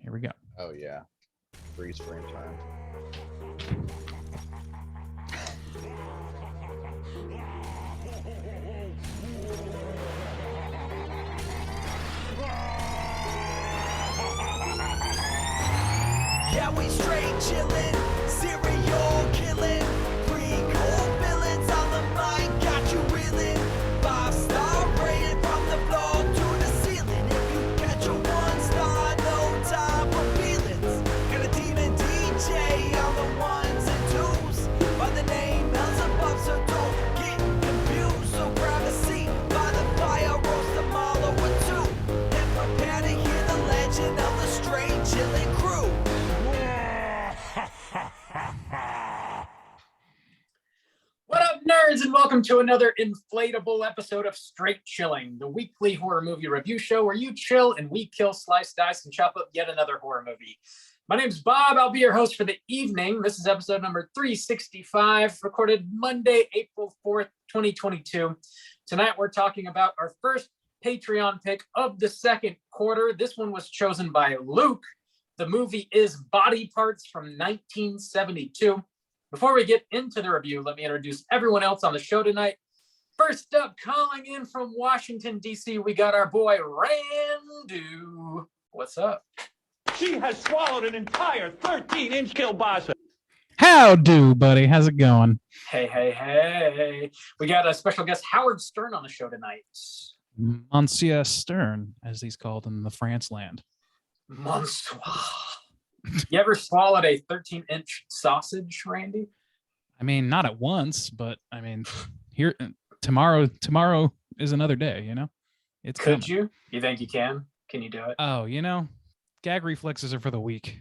Here we go. Oh yeah, freeze frame time. Yeah, we straight chillin', serial killing, pre-core villains on the mic, got you reeling. 5-star rated from the floor to the ceiling. If you catch a 1-star, no time for feelings. Got a demon DJ on the ones and twos, by the name Beelzebub, so don't get confused. So grab a seat by the fire, roast them all over two, and prepare to hear the legend of the straight chillin' crew. What up, nerds, and welcome to another inflatable episode of Straight Chilling, the weekly horror movie review show where you chill and we kill, slice, dice, and chop up yet another horror movie. My name's Bob. I'll be your host for the evening. This is episode number 365, recorded Monday, April 4th, 2022. Tonight, we're talking about our first Patreon pick of the second quarter. This one was chosen by Luke. The movie is Body Parts from 1972. Before we get into the review, let me introduce everyone else on the show tonight. First up, calling in from Washington, D.C., we got our boy Randu. What's up? She has swallowed an entire 13-inch kielbasa. How do, buddy? How's it going? Hey. We got a special guest, Howard Stern, on the show tonight. Monsieur Stern, as he's called in the France land. Monsieur. You ever swallowed a 13-inch sausage, Randy? I mean, not at once, but I mean, here tomorrow is another day, you know? It's Could coming. you? You think you can? Can you do it? Oh, you know, gag reflexes are for the weak.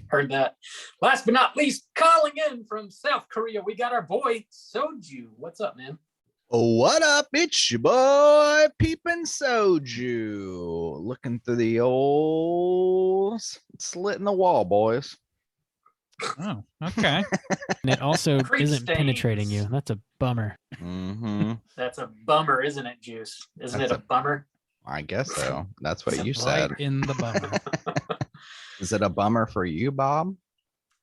Heard that. Last but not least, calling in from South Korea, we got our boy Soju. What's up, man? What up? It's your boy Peepin' Soju. Looking through the old slit in the wall, boys. Oh, okay. And it also Creep isn't stains. penetrating you. That's a bummer. Mm-hmm. That's a bummer, isn't it, Juice? Isn't That's it a bummer? I guess so. That's what you Right said. in the bummer. Is it a bummer for you, Bob?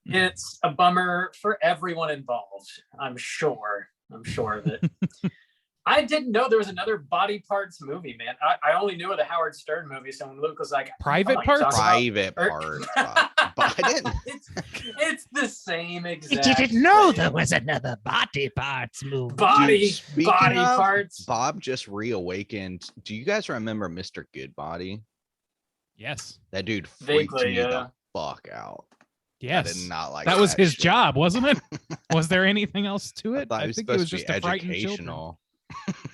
It's a bummer for everyone involved. I'm sure of it. I didn't know there was another Body Parts movie, man. I only knew of the Howard Stern movie, so when Luke was like, Private like, Parts? talk about- Private or- parts. But I didn't. it's the same exact. thing. was another Body Parts movie. body Dude, speaking body of, parts. Bob just reawakened. Do you guys remember Mr. Goodbody? Yes. That dude freaked Vaguely, me yeah. the fuck out. I Yes. did not like That was his shit. job, wasn't it? Was there anything else to I it? thought I was think it was supposed just to to be frighten children. educational.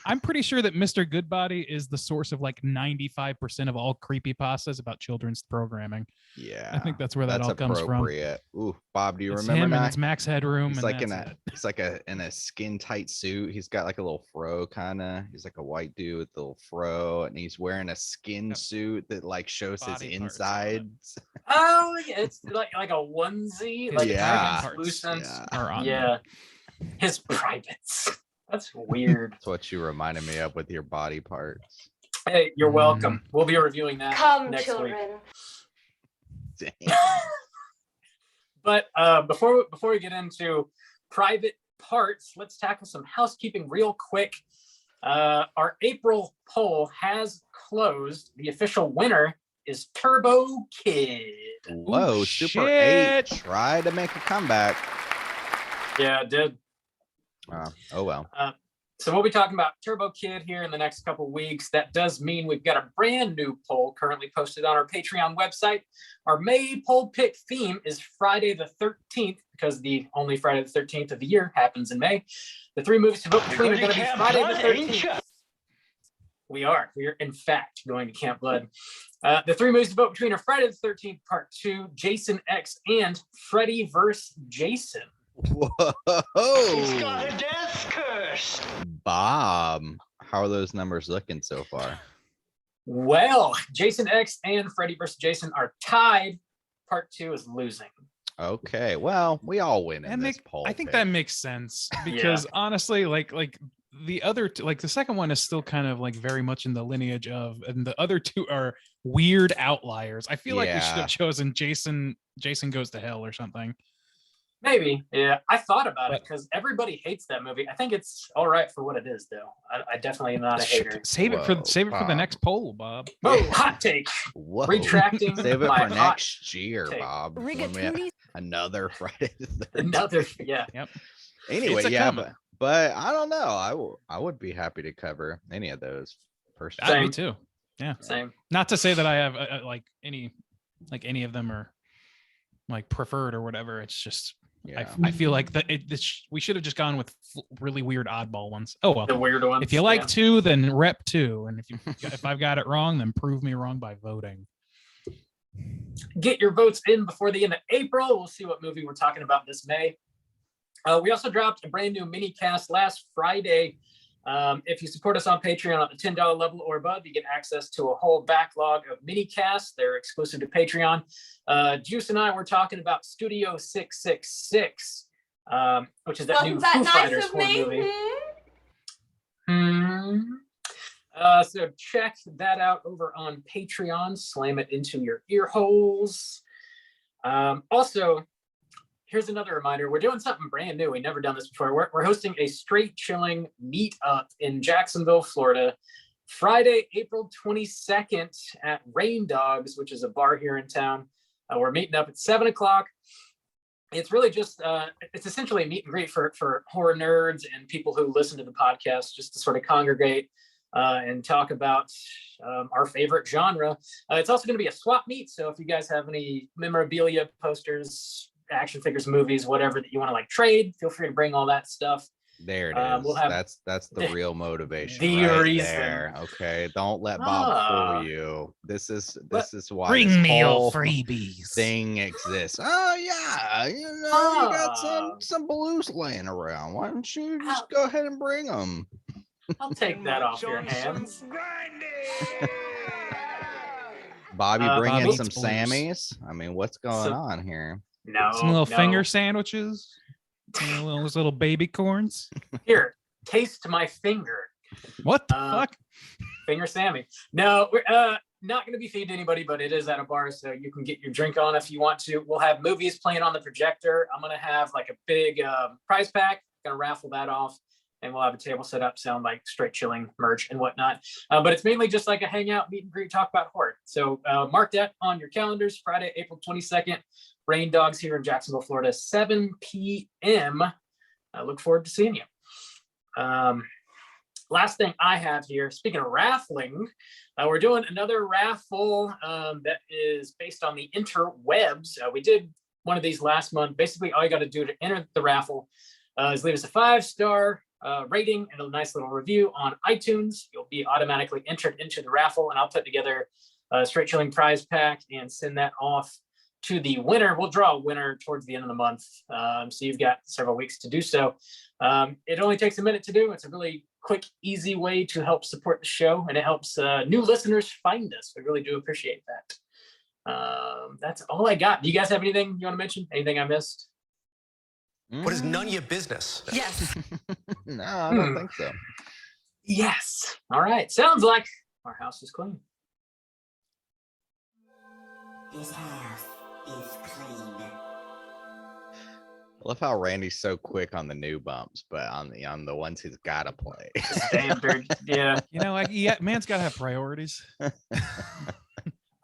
I'm pretty sure that Mr. Goodbody is the source of like 95% of all creepypastas about children's programming. Yeah, I think that's where that that's all comes from. appropriate. Ooh, Bob, do you It's remember him and that? it's Max Headroom. He's and like in that's a it. he's like in a skin tight suit. He's got like a little fro kind of. He's like a white dude with a little fro, and he's wearing a skin Yep. suit that like shows his Body parts on it. insides. Oh, yeah, it's like a onesie, His like Yeah. translucent. Yeah. Are on Yeah, his privates. That's weird. That's what you reminded me of with your body parts. Hey, you're welcome. We'll be reviewing that Come, next week. children. Dang. But before we get into private parts, let's tackle some housekeeping real quick. Our April poll has closed. The official winner is Turbo Kid. Whoa, Ooh, Super 8 shit. tried to make a comeback. Yeah, it did. Oh well. So we'll be talking about Turbo Kid here in the next couple of weeks. That does mean we've got a brand new poll currently posted on our Patreon website. Our May poll pick theme is Friday the 13th, because the only Friday the 13th of the year happens in May. The three movies to vote between are going to be Friday the 13th. We are in fact going to Camp Blood. The three movies to vote between are Friday the 13th, Part 2, Jason X, and Freddy vs. Jason. Whoa. He's got a death curse. Bob, how are those numbers looking so far? Well, Jason X and Freddy vs. Jason are tied. Part 2 is losing. Okay, well, we all win in And this poll. I think pick. that makes sense because honestly, like the other two, like the second one is still kind of like very much in the lineage of, and the other two are weird outliers. I feel like we should Yeah. have chosen Jason Goes to Hell or something. Maybe, yeah. I thought about it But- because everybody hates that movie. I think it's all right for what it is, though. I definitely am not a hater. Save it for the Bob. next poll, Bob. Oh, hot take. Whoa. Retracting Save it my for hot next year, take. Bob. when we have another Friday the 13th. Another, yeah. Anyway, It's a yeah, coming. but I don't know. I would be happy to cover any of those personally. Same. Me too. Yeah. Same. Not to say that I have like any of them are like preferred or whatever. It's just Yeah. I feel like that we should have just gone with really weird oddball ones. Oh well. The weird ones. If you like yeah. two, then rep two, and if I've got it wrong, then prove me wrong by voting. Get your votes in before the end of April. We'll see what movie we're talking about this May. We also dropped a brand new mini cast last Friday. If you support us on Patreon at the $10 level or above, you get access to a whole backlog of mini casts. They're exclusive to Patreon. Juice and I were talking about Studio 666, which is that new Foo Fighters horror movie. So check that out over on Patreon. Slam it into your ear holes. Also, here's another reminder. We're doing something brand new. We've never done this before. We're hosting a straight chilling meetup in Jacksonville, Florida, Friday, April 22nd at Rain Dogs, which is a bar here in town. We're meeting up at 7 o'clock. It's really just, it's essentially a meet and greet for horror nerds and people who listen to the podcast, just to sort of congregate and talk about our favorite genre. It's also going to be a swap meet. So if you guys have any memorabilia, posters, action figures, movies, whatever that you want to like trade, feel free to bring all that stuff. There it is. We'll have that's the real motivation. the right reason. there. Okay. Don't let Bob fool you. This is why this Bring me your whole freebies. thing exists. Oh yeah, you got some blues laying around. Why don't you just go ahead and bring them? I'll take that off your hands. Bobby Bob bringing eats some blues. Sammys. I mean, what's going So- on here? No, Some little no. finger sandwiches, those little baby corns. Here, taste my finger. What the Uh, fuck? Finger Sammy. No, we're not going to be feeding anybody, but it is at a bar, so you can get your drink on if you want to. We'll have movies playing on the projector. I'm going to have like a big prize pack. Going to raffle that off, and we'll have a table set up, selling like straight chilling merch and whatnot. But it's mainly just like a hangout, meet and greet, talk about horror. So mark that on your calendars. Friday, April 22nd. Rain Dogs here in Jacksonville, Florida, 7 p.m. I look forward to seeing you. Last thing I have here, speaking of raffling, we're doing another raffle that is based on the interwebs. We did one of these last month. Basically, all you got to do to enter the raffle is leave us a 5-star rating and a nice little review on iTunes. You'll be automatically entered into the raffle, and I'll put together a straight chilling prize pack and send that off to the winner. We'll draw a winner towards the end of the month. So you've got several weeks to do so. It only takes a minute to do. It's a really quick, easy way to help support the show, and it helps new listeners find us. We really do appreciate that. That's all I got. Do you guys have anything you want to mention? Anything I missed? What is none of your business? Yes. No, I don't think so. Yes. All right. Sounds like our house is clean. His house is clean. I love how Randy's so quick on the new bumps, but on the ones he's gotta play. Standard. Yeah. You know, yeah, man's got to have priorities. A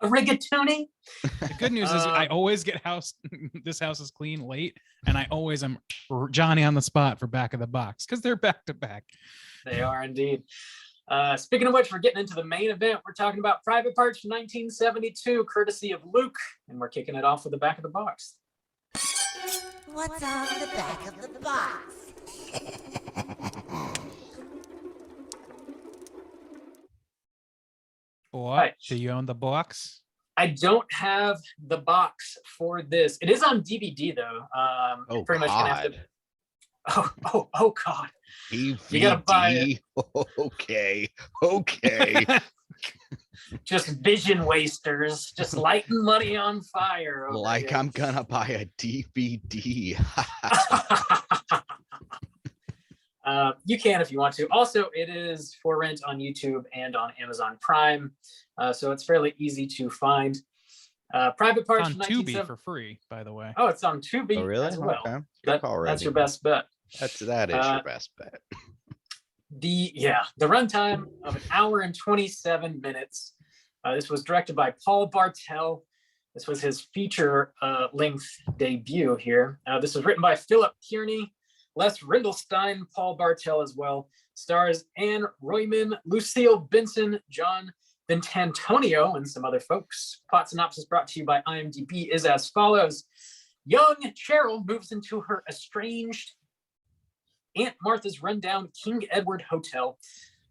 rigatoni. The good news is I always get this house is clean late, and I always am Johnny on the spot for back of the box because they're back to back. They are indeed. Speaking of which, we're getting into the main event. We're talking about Private Parts from 1972, courtesy of Luke, and we're kicking it off with the back of the box. What's on the back of the box? Boy, Right. do you own the box? I don't have the box for this. It is on DVD though. Oh, pretty much gonna have to. Oh God! You gotta buy it. Okay. Just vision wasters, just lighting money on fire. over Like here. I'm gonna buy a DVD. You can if you want to. Also, it is for rent on YouTube and on Amazon Prime, so it's fairly easy to find. Private It's Parts on from Tubi 1970. for free, by the way. Oh, it's on Tubi Oh, really? as well. Okay. Good call, That's your Reggie. best bet. That is your best bet. The runtime of 1 hour and 27 minutes. This was directed by Paul Bartel. This was his feature length debut here. This was written by Philip Kearney, Les Rindlestein, Paul Bartel as well. Stars Anne Royman, Lucille Benson, John Ventantonio, and some other folks. Plot synopsis brought to you by IMDb is as follows. Young Cheryl moves into her estranged Aunt Martha's rundown King Edward Hotel.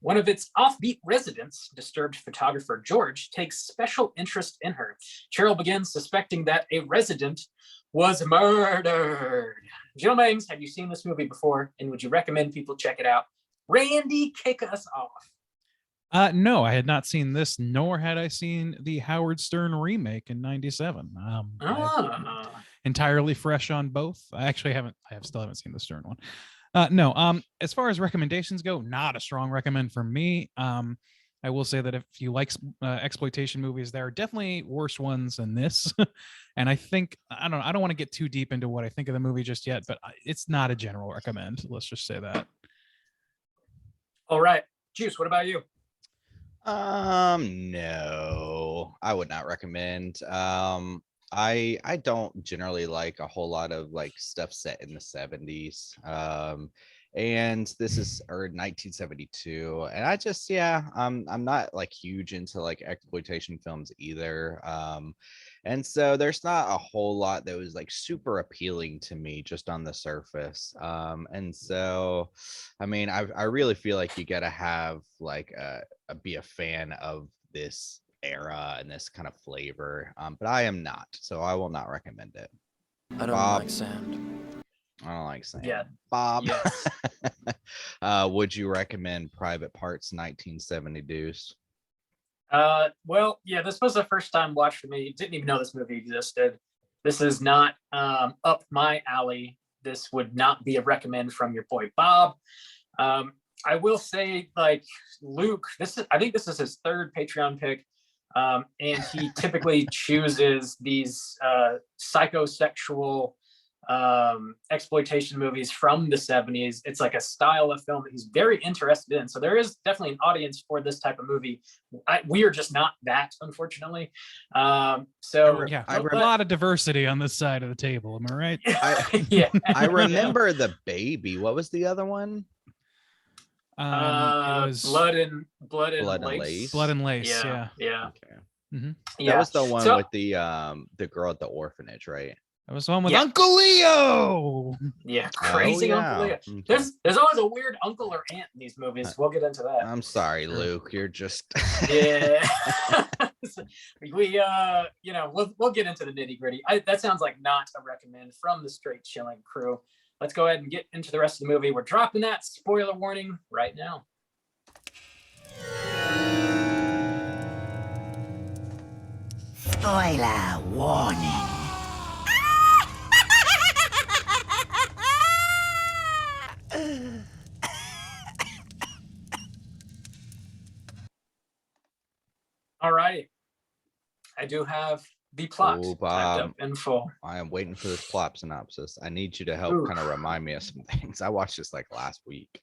One of its offbeat residents, disturbed photographer George, takes special interest in her. Cheryl begins suspecting that a resident was murdered. Jill Mangs, have you seen this movie before? And would you recommend people check it out? Randy, kick us off. No, I had not seen this, nor had I seen the Howard Stern remake in '97. Entirely fresh on both. I still haven't seen the Stern one. No, as far as recommendations go, not a strong recommend for me. I will say that if you like exploitation movies, there are definitely worse ones than this. And I think, I don't want to get too deep into what I think of the movie just yet, but it's not a general recommend. Let's just say that. All right. Juice, what about you? No, I would not recommend. I don't generally like a whole lot of like stuff set in the 70s. And this is 1972, and I just I'm not like huge into like exploitation films either. And so there's not a whole lot that was like super appealing to me just on the surface. And so I mean, I really feel like you gotta have like be a fan of this era and this kind of flavor, but I am not, so I will not recommend it. I don't Bob? like sand. I don't like sand. Yeah. Bob, Yes. would you recommend Private Parts 1970 Deuce? Well, yeah, this was the first time watch for me. Didn't even know this movie existed. This is not up my alley. This would not be a recommend from your boy Bob. I will say, like Luke, I think this is his third Patreon pick. And he typically chooses these psychosexual exploitation movies from the 70s. It's like a style of film that he's very interested in. So there is definitely an audience for this type of movie. We are just not that, unfortunately. So yeah, a lot of diversity on this side of the table. Am I right? Yeah. I remember The Baby. What was the other one? It was Blood and Lace. Lace. Blood and Lace. Yeah. Okay. Mm-hmm. That was the one with the girl at the orphanage, right? That was the one with Uncle Leo. Yeah, crazy Uncle Leo. Okay. There's always a weird uncle or aunt in these movies. We'll get into that. I'm sorry, Luke. You're just Yeah. We we'll get into the nitty gritty. That sounds like not a recommend from the Straight Chilling crew. Let's go ahead and get into the rest of the movie. We're dropping that spoiler warning right now. Spoiler warning. All right. I do have the plot typed up in full. I am waiting for this plot synopsis. I need you to help kind of remind me of some things. I watched this like last week.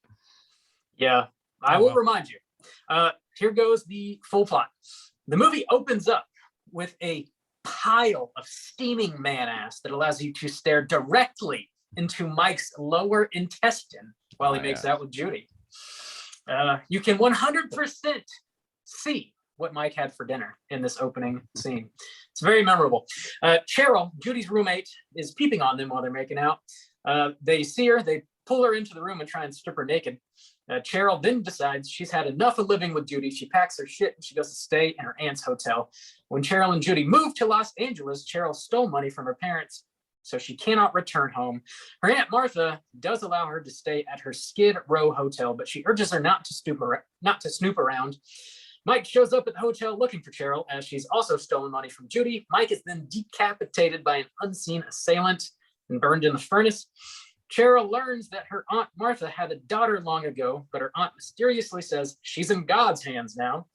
Yeah, I will remind you. Here goes the full plot. The movie opens up with a pile of steaming man ass that allows you to stare directly into Mike's lower intestine while he makes out with Judy. You can 100% see what Mike had for dinner in this opening scene. It's very memorable. Cheryl, Judy's roommate, is peeping on them while they're making out. They see her, they pull her into the room and try and strip her naked. Cheryl then decides she's had enough of living with Judy. She packs her shit and she goes to stay in her aunt's hotel. When Cheryl and Judy moved to Los Angeles, Cheryl stole money from her parents, so she cannot return home. Her Aunt Martha does allow her to stay at her Skid Row hotel, but she urges her not to snoop around. Mike shows up at the hotel looking for Cheryl, as she's also stolen money from Judy. Mike is then decapitated by an unseen assailant and burned in the furnace. Cheryl learns that her Aunt Martha had a daughter long ago, but her aunt mysteriously says she's in God's hands now.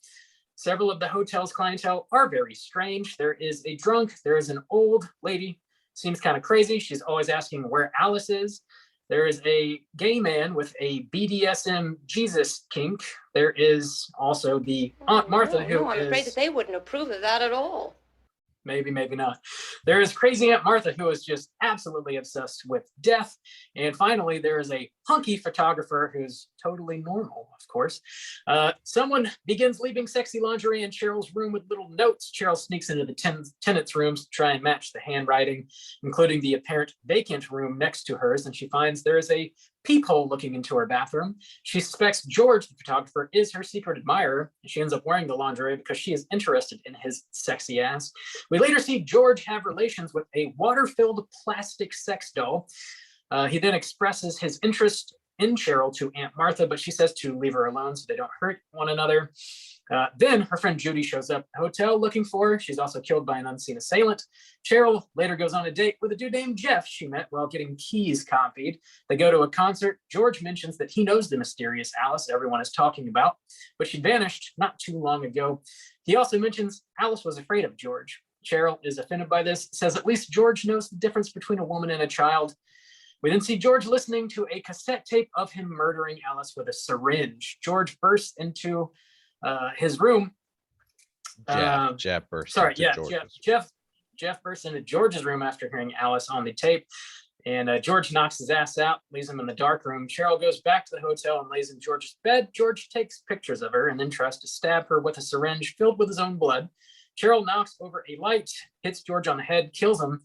Several of the hotel's clientele are very strange. There is a drunk, there is an old lady, seems kind of crazy. She's always asking where Alice is. There is a gay man with a BDSM Jesus kink. There is also the Aunt Martha who I'm afraid that they wouldn't approve of that at all. Maybe, maybe not. There is crazy Aunt Martha who is just absolutely obsessed with death. And finally, there is a hunky photographer who's totally normal, of course. Someone begins leaving sexy lingerie in Cheryl's room with little notes. Cheryl sneaks into the tenants' rooms to try and match the handwriting, including the apparent vacant room next to hers. And she finds there is a peephole looking into her bathroom. She suspects George, the photographer, is her secret admirer. She ends up wearing the lingerie because she is interested in his sexy ass. We later see George have relations with a water-filled plastic sex doll. He then expresses his interest in Cheryl to Aunt Martha, but she says to leave her alone so they don't hurt one another. Then her friend Judy shows up at the hotel looking for her. She's also killed by an unseen assailant. Cheryl later goes on a date with a dude named Jeff she met while getting keys copied. They go to a concert. George mentions that he knows the mysterious Alice everyone is talking about, but she vanished not too long ago. He also mentions Alice was afraid of George. Cheryl is offended by this, says at least George knows the difference between a woman and a child. We then see George listening to a cassette tape of him murdering Alice with a syringe. George bursts into his room. Jeff bursts Sorry, into yeah, George's. Jeff bursts into George's room after hearing Alice on the tape, and George knocks his ass out, leaves him in the dark room. Cheryl goes back to the hotel and lays in George's bed. George takes pictures of her and then tries to stab her with a syringe filled with his own blood. Cheryl knocks over a light, hits George on the head, kills him.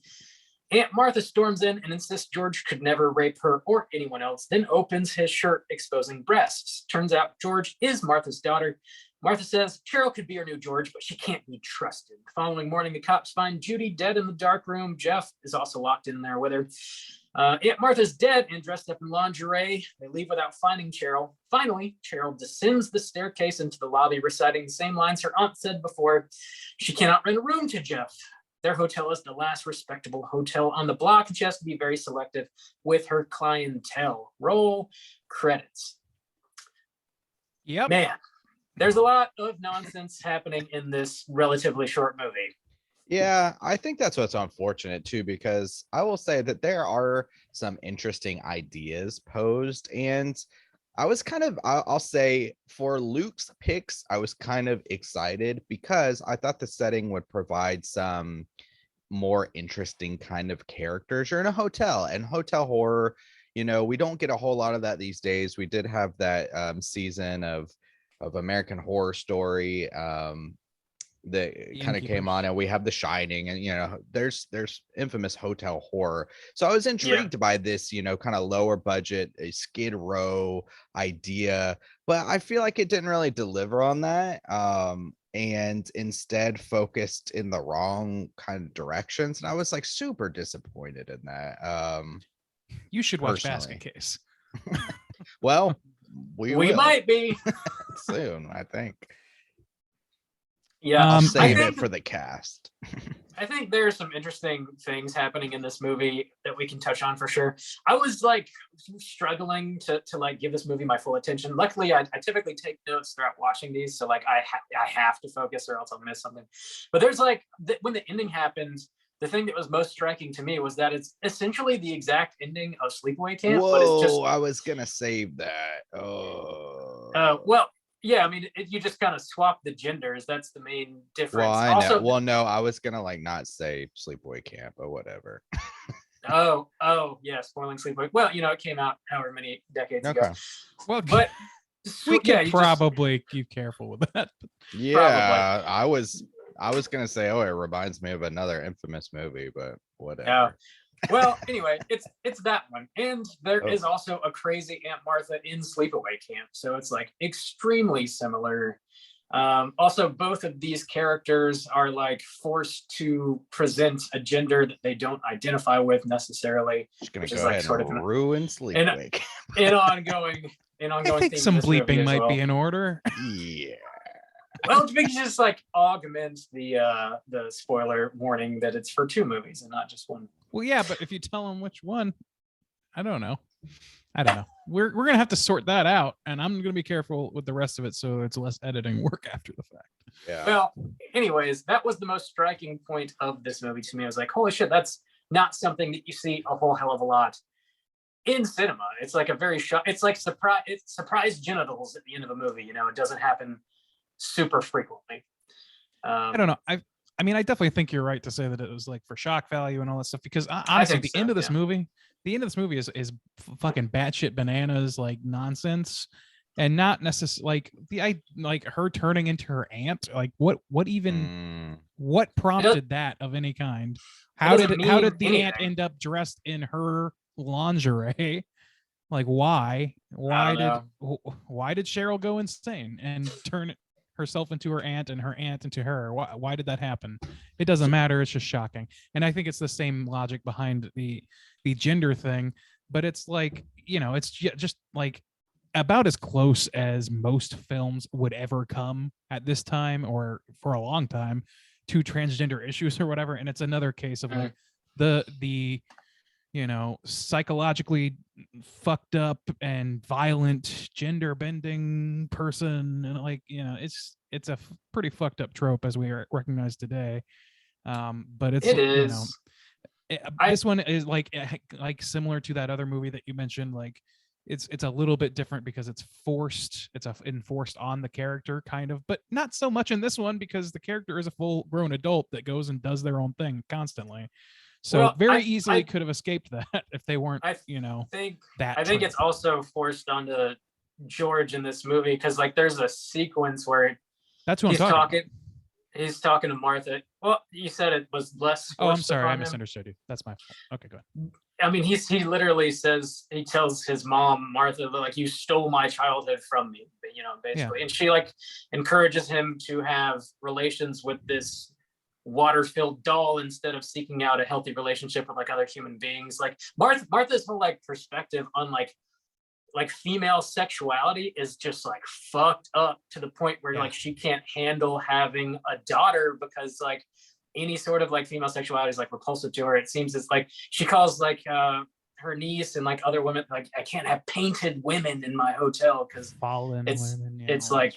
Aunt Martha storms in and insists George could never rape her or anyone else, then opens his shirt, exposing breasts. Turns out George is Martha's daughter. Martha says Cheryl could be her new George, but she can't be trusted. The following morning, the cops find Judy dead in the dark room. Jeff is also locked in there with her. Aunt Martha's dead and dressed up in lingerie. They leave without finding Cheryl. Finally, Cheryl descends the staircase into the lobby, reciting the same lines her aunt said before. She cannot rent a room to Jeff. Their hotel is the last respectable hotel on the block, and she has to be very selective with her clientele. Roll credits. Yep. Man, there's a lot of nonsense happening in this relatively short movie. Yeah, I think that's what's unfortunate too, because I will say that there are some interesting ideas posed, and I was kind of, I'll say for Luke's picks, I was kind of excited because I thought the setting would provide some more interesting kind of characters. You're in a hotel, and hotel horror, you know, we don't get a whole lot of that these days. We did have that season of American Horror Story that kind of came on, and we have The Shining, and you know, there's infamous hotel horror. So I was intrigued by this, you know, kind of lower budget, a Skid Row idea, but I feel like it didn't really deliver on that, and instead focused in the wrong kind of directions, and I was like super disappointed in that. You should watch personally. Basket Case. Well, we will might be soon, I think. Yeah, I'll save I it for the cast. I think there's some interesting things happening in this movie that we can touch on for sure. I was like struggling to like give this movie my full attention. Luckily, I typically take notes throughout watching these, so like I have to focus or else I'll miss something. But there's like when the ending happened, the thing that was most striking to me was that it's essentially the exact ending of Sleepaway Camp. Whoa, but it's just, I was gonna save that. Well, yeah, I mean, you just kind of swap the genders. That's the main difference. Well, I also, know. Well, no, I was gonna like not say Sleepaway Camp, but whatever. oh, yeah, spoiling Sleepaway. Well, you know, it came out however many decades ago. Well, But we yeah, could you probably keep careful with that. Yeah, I was gonna say, oh, it reminds me of another infamous movie, but whatever. Yeah. Well, anyway, it's that one, and there is also a crazy Aunt Martha in Sleepaway Camp, so it's like extremely similar. Also, both of these characters are like forced to present a gender that they don't identify with necessarily. Just gonna which go is like ahead sort and of ruin Sleepaway Camp. an ongoing. I think theme some of this movie bleeping as might well. be in order. Yeah. Well, to just like augment the spoiler warning that it's for two movies and not just one. Well, yeah, but if you tell them which one, I don't know. We're gonna have to sort that out, and I'm gonna be careful with the rest of it so it's less editing work after the fact. Yeah. Well, anyways, that was the most striking point of this movie to me. I was like, holy shit, that's not something that you see a whole hell of a lot in cinema. It's like a very it's like surprise genitals at the end of a movie. You know, it doesn't happen super frequently. I don't know. I mean, I definitely think you're right to say that it was like for shock value and all that stuff, because honestly, the end of this movie is fucking batshit bananas, like nonsense, and not necessarily like her turning into her aunt. Like what prompted that of any kind? How did the aunt end up dressed in her lingerie? Like why did Cheryl go insane and turn herself into her aunt and her aunt into her? Why did that happen? It doesn't matter. It's just shocking. And I think it's the same logic behind the gender thing, but it's like, you know, it's just like about as close as most films would ever come at this time or for a long time to transgender issues or whatever. And it's another case of like the you know, psychologically fucked up and violent gender bending person, and like, you know, it's a pretty fucked up trope as we recognize today. But it is, you know, this one is like similar to that other movie that you mentioned. Like it's a little bit different because it's forced, enforced on the character kind of, but not so much in this one because the character is a full grown adult that goes and does their own thing constantly. So very easily could have escaped that if they weren't, you know, I think it's also forced onto George in this movie because like there's a sequence where he's talking to Martha. Well, you said it was less. Oh, I'm sorry, I misunderstood you. That's my fault. Okay, go ahead. I mean, he literally tells his mom Martha like, you stole my childhood from me, you know, basically, and she like encourages him to have relations with this water-filled doll instead of seeking out a healthy relationship with like other human beings. Like Martha's whole like perspective on like female sexuality is just like fucked up to the point where like she can't handle having a daughter because like any sort of like female sexuality is like repulsive to her. It seems it's like she calls like her niece and like other women like, I can't have painted women in my hotel because fallen women. It's like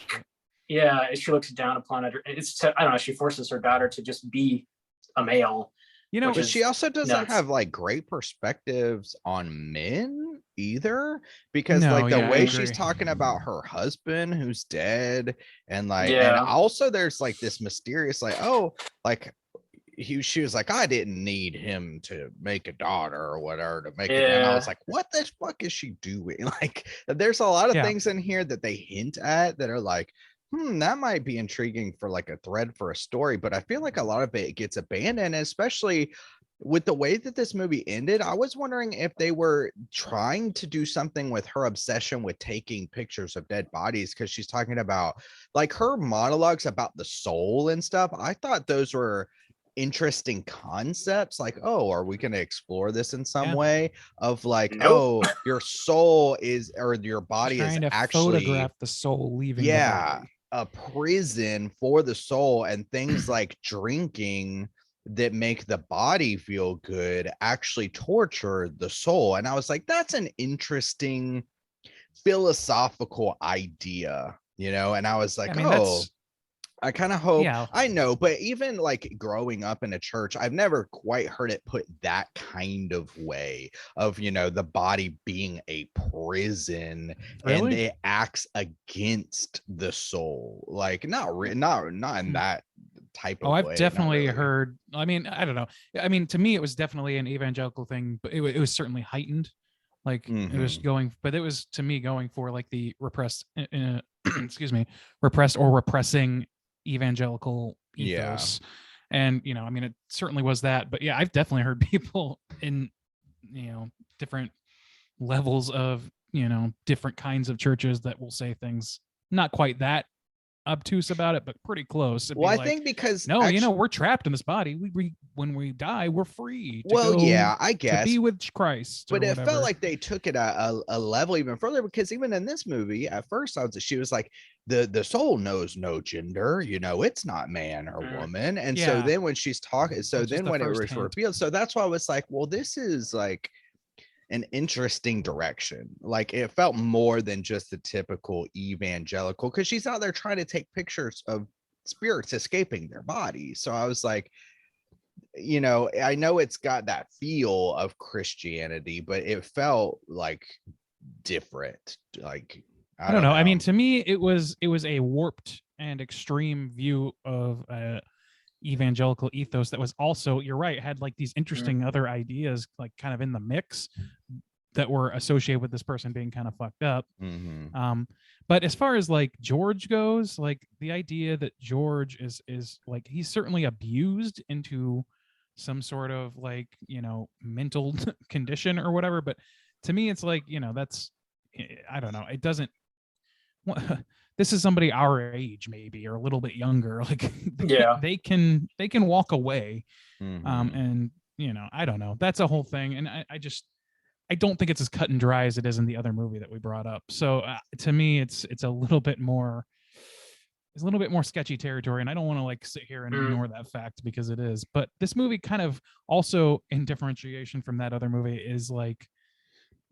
yeah, she looks down upon it. I don't know. She forces her daughter to just be a male. You know, but she also doesn't have like great perspectives on men either, because like the way she's talking about her husband who's dead, and like, and also there's like this mysterious like, oh, like she was like, I didn't need him to make a daughter or whatever to make it. And I was like, what the fuck is she doing? Like, there's a lot of things in here that they hint at that are like, that might be intriguing for like a thread for a story, but I feel like a lot of it gets abandoned, especially with the way that this movie ended. I was wondering if they were trying to do something with her obsession with taking pictures of dead bodies, because she's talking about like her monologues about the soul and stuff. I thought those were interesting concepts, like, oh, are we going to explore this in some way of like, oh, your soul is, or your body is actually photograph the soul leaving the body. A prison for the soul, and things like drinking that make the body feel good actually torture the soul. And I was like, that's an interesting philosophical idea, you know? And I was like, I kind of hope, I know, but even like growing up in a church, I've never quite heard it put that kind of way of, you know, the body being a prison and it acts against the soul. Like not in that type of way. I've definitely heard, I mean, I don't know. I mean, to me, it was definitely an evangelical thing, but it was certainly heightened. Like it was but it was to me going for like the repressed, repressed or repressing evangelical ethos. And you know, I mean, it certainly was that, but yeah, I've definitely heard people in, you know, different levels of, you know, different kinds of churches that will say things not quite that obtuse about it, but pretty close. Well, I think because you know, we're trapped in this body. We when we die, we're free to I guess to be with Christ. But it felt like they took it a level even further, because even in this movie, at first she was like, the soul knows no gender, you know, it's not man or woman. And so then when she's talking, so then when it was revealed, so that's why I was like, well, this is like, an interesting direction. Like it felt more than just the typical evangelical, because she's out there trying to take pictures of spirits escaping their body. So I was like, you know, I know it's got that feel of Christianity, but it felt like different. Like I don't know. I mean, to me, it was a warped and extreme view of evangelical ethos that was also, you're right, had like these interesting other ideas like kind of in the mix that were associated with this person being kind of fucked up. But as far as like George goes, like the idea that George is like, he's certainly abused into some sort of like, you know, mental condition or whatever, but to me it's like, you know, that's, I don't know, it doesn't this is somebody our age maybe or a little bit younger, like they can walk away. And you know, I don't know, that's a whole thing. And I don't think it's as cut and dry as it is in the other movie that we brought up. So to me it's a little bit more, it's a little bit more sketchy territory, and I don't want to like sit here and ignore that fact because it is. But this movie kind of also, in differentiation from that other movie, is like,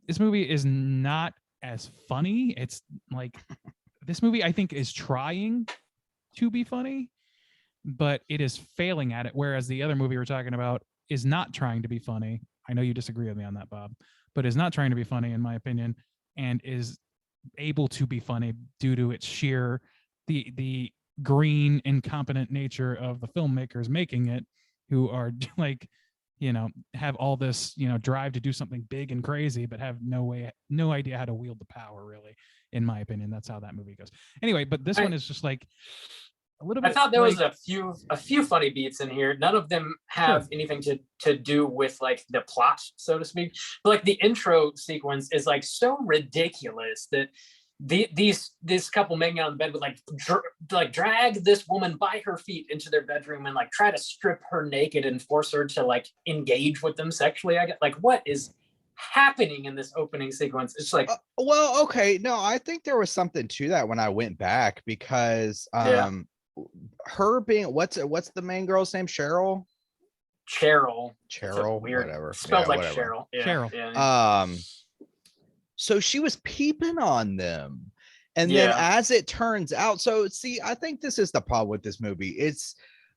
this movie is not as funny. It's like, this movie I think is trying to be funny, but it is failing at it. Whereas the other movie we're talking about is not trying to be funny. I know you disagree with me on that, Bob, but is not trying to be funny in my opinion, and is able to be funny due to its sheer the green, incompetent nature of the filmmakers making it, who are like, you know, have all this, you know, drive to do something big and crazy, but have no idea how to wield the power, really. In my opinion, that's how that movie goes. Anyway, but this one is just like a little bit. I thought there was a few funny beats in here. None of them have anything to do with like the plot, so to speak. But like the intro sequence is like so ridiculous that this couple making out in bed would like drag this woman by her feet into their bedroom and like try to strip her naked and force her to like engage with them sexually. I get like, what is happening in this opening sequence? It's like, well, okay, no, I think there was something to that when I went back, because her being, what's the main girl's name? Cheryl, weird, whatever, spelled like whatever. Cheryl. So she was peeping on them, and then as it turns out, so see, I think this is the problem with this movie.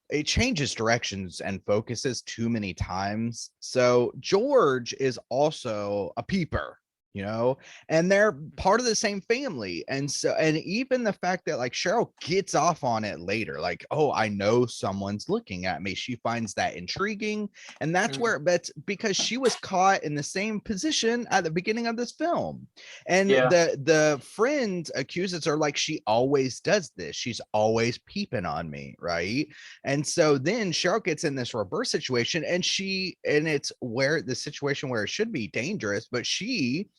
It changes directions and focuses too many times. So George is also a peeper, you know, and they're part of the same family. And so, and even the fact that like Cheryl gets off on it later, like, oh, I know someone's looking at me. She finds that intriguing. And that's where, but because she was caught in the same position at the beginning of this film. And the friend accuses her, like, she always does this. She's always peeping on me. Right. And so then Cheryl gets in this reverse situation, and it's where the situation where it should be dangerous, but she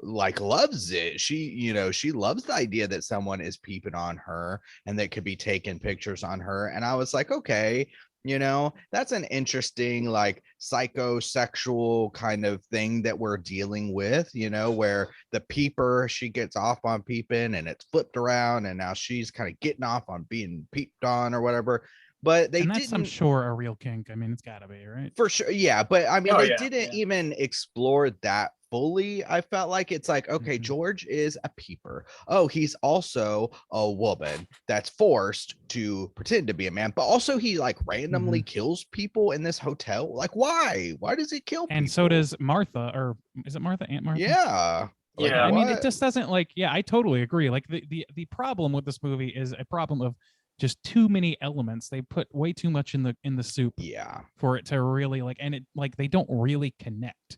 like loves it. She loves the idea that someone is peeping on her and that could be taking pictures on her. And I was like, okay, you know, that's an interesting like psychosexual kind of thing that we're dealing with, you know, where the peeper, she gets off on peeping and it's flipped around, and now she's kind of getting off on being peeped on or whatever. But they didn't, I'm sure, a real kink. I mean, it's gotta be, right? For sure. Yeah. But I mean, they didn't even explore that fully. I felt like it's like, okay, George is a peeper. Oh, he's also a woman that's forced to pretend to be a man, but also he like randomly kills people in this hotel. Like, why does he kill people? And so does Martha, or is it Martha? Aunt Martha? Yeah. Like, I mean, it just doesn't like, I totally agree. Like the problem with this movie is a problem of just too many elements. They put way too much in the soup for it to really like, and it like they don't really connect.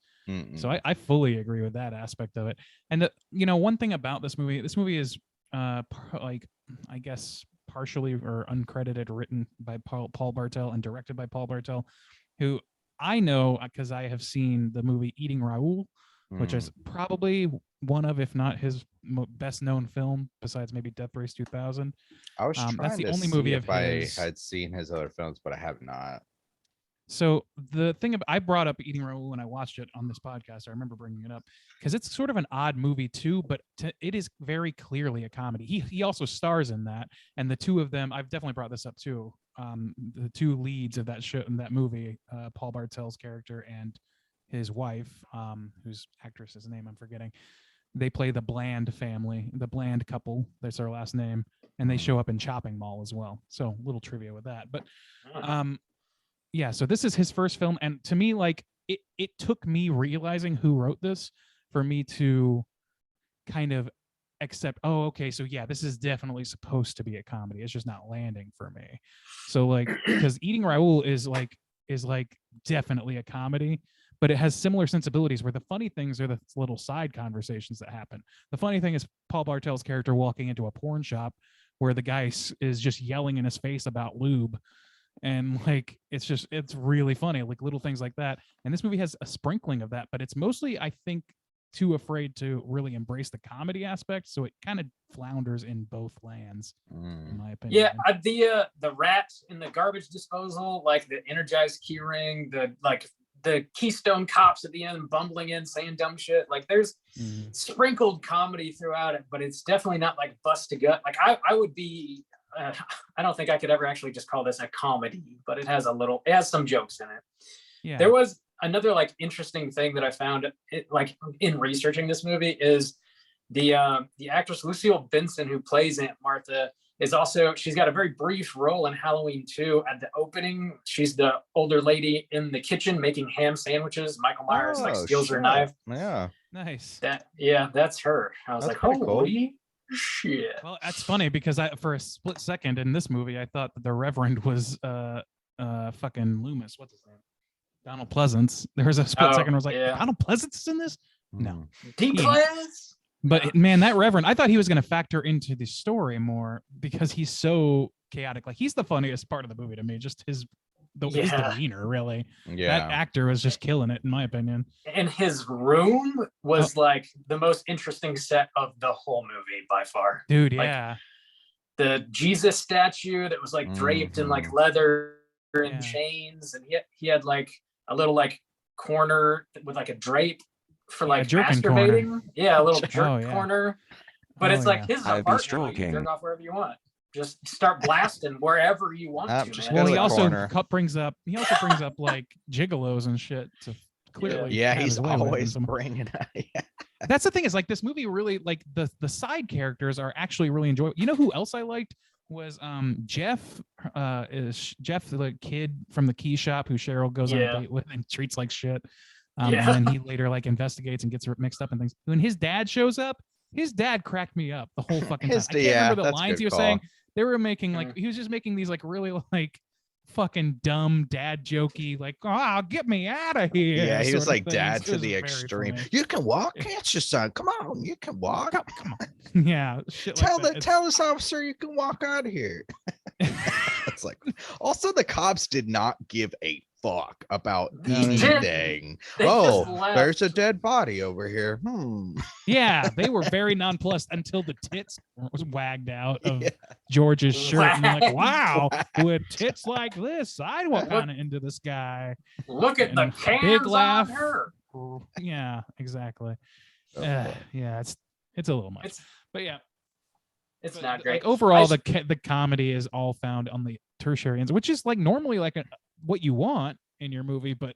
So I fully agree with that aspect of it. And you know, one thing about this movie is like, I guess partially or uncredited, written by Paul Bartel and directed by Paul Bartel, who I know because I have seen the movie Eating Raoul, which is probably one of, if not his best known film, besides maybe Death Race 2000. I was trying that's the to only see movie if of his. I had seen his other films, but I have not. So the thing I brought up Eating Raoul when I watched it on this podcast. I remember bringing it up because it's sort of an odd movie too, but it is very clearly a comedy. He also stars in that, and the two of them, I've definitely brought this up too. The two leads of that show in that movie, Paul Bartel's character and his wife, whose actress's name I'm forgetting. They play the Bland family, the Bland couple. That's their last name, and they show up in Chopping Mall as well. So little trivia with that. But yeah, so this is his first film, and to me, like it took me realizing who wrote this for me to kind of accept, oh, okay, so yeah, this is definitely supposed to be a comedy. It's just not landing for me. So like, because Eating Raoul is like definitely a comedy, but it has similar sensibilities where the funny things are the little side conversations that happen. The funny thing is Paul Bartel's character walking into a porn shop where the guy is just yelling in his face about lube. And like, it's really funny, like little things like that. And this movie has a sprinkling of that, but it's mostly, I think, too afraid to really embrace the comedy aspect. So it kind of flounders in both lands, in my opinion. Yeah, the rat in the garbage disposal, like the energized keyring, the Keystone cops at the end bumbling in saying dumb shit. Like there's sprinkled comedy throughout it, but it's definitely not like bust to gut. Like I would be, I don't think I could ever actually just call this a comedy, but it has some jokes in it. Yeah. There was another like interesting thing that I found like in researching this movie is the actress Lucille Benson, who plays Aunt Martha, she's got a very brief role in Halloween 2. At the opening, she's the older lady in the kitchen making ham sandwiches. Michael Myers steals her knife. Yeah, nice. That's her. I was That's like, pretty holy shit. Well, that's funny because for a split second in this movie, I thought that the Reverend was fucking Loomis. What's his name? Donald Pleasance. There was a split second where I was like, Donald Pleasance is in this? No. But man, that Reverend, I thought he was going to factor into the story more because he's so chaotic. Like he's the funniest part of the movie to me. Just his demeanor, really. Yeah. That actor was just killing it, in my opinion. And his room was like the most interesting set of the whole movie by far. Dude, like, yeah. The Jesus statue that was like draped in like leather and chains, and he had like a little like corner with like a drape for like masturbating. Corner. Yeah, a little jerk corner. But it's like his apartment. You can jerk off wherever you want. Just start blasting wherever you want to. Well, he also brings up like gigolos and shit to clearly. Yeah, he's always bringing it. That's the thing is like this movie really like the side characters are actually really enjoyable. You know who else I liked was Jeff the kid from the key shop who Cheryl goes on a date with and treats like shit. And then he later like investigates and gets mixed up in things. When his dad shows up, his dad cracked me up the whole fucking time. I can't remember the lines he was saying. They were making like he was just making these like really like fucking dumb dad jokey like, oh, get me out of here. Yeah, he was like dad to the extreme. Funny. You can walk, can't you, son? Come on, you can walk. Come on. Yeah. Shit Tell like tell this officer you can walk out of here. It's like also the cops did not give a fuck about anything. There's a dead body over here. Yeah, they were very nonplussed until the tits was wagged out of George's shirt. And they're like, wow, with tits like this, I'd walk kind of into this guy. Look at the cans big laugh. On her. Yeah, exactly. Yeah, it's a little much. But yeah. It's not great. Like overall, the comedy is all found on the tertiary ends, which is like normally like what you want in your movie, but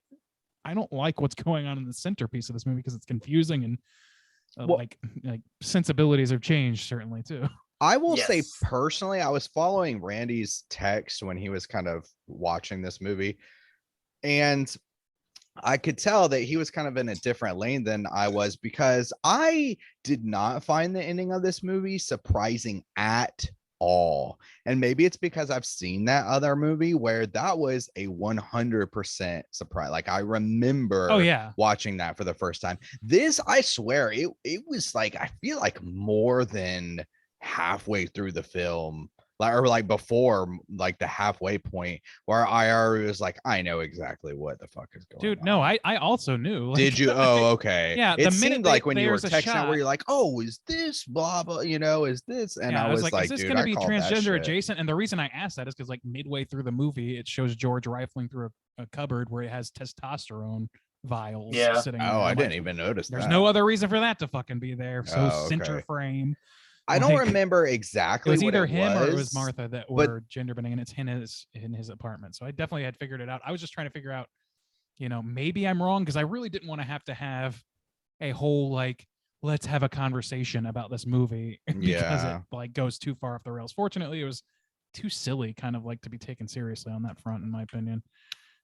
I don't like what's going on in the centerpiece of this movie because it's confusing and like sensibilities have changed certainly too. I will say personally, I was following Randy's text when he was kind of watching this movie, and I could tell that he was kind of in a different lane than I was because I did not find the ending of this movie surprising at all. And maybe it's because I've seen that other movie where that was a 100% surprise. Like I remember watching that for the first time. This, I swear, it was like, I feel like more than halfway through the film, like before like the halfway point where I already was like, I know exactly what the fuck is going on. Dude, no, I also knew. Like, did you? Oh, okay. Yeah, it seemed like when you were texting out where you're like, oh, is this blah blah, is this? And I was like, is this dude, gonna be transgender adjacent? And the reason I asked that is because like midway through the movie it shows George rifling through a cupboard where it has testosterone vials sitting there. I didn't even notice there's no other reason for that to fucking be there. So center frame. I don't remember exactly. It was either him or it was Martha that were gender bending, and it's in his apartment. So I definitely had figured it out. I was just trying to figure out maybe I'm wrong, because I really didn't want to have a whole like let's have a conversation about this movie because it like goes too far off the rails. Fortunately, it was too silly kind of like to be taken seriously on that front, in my opinion.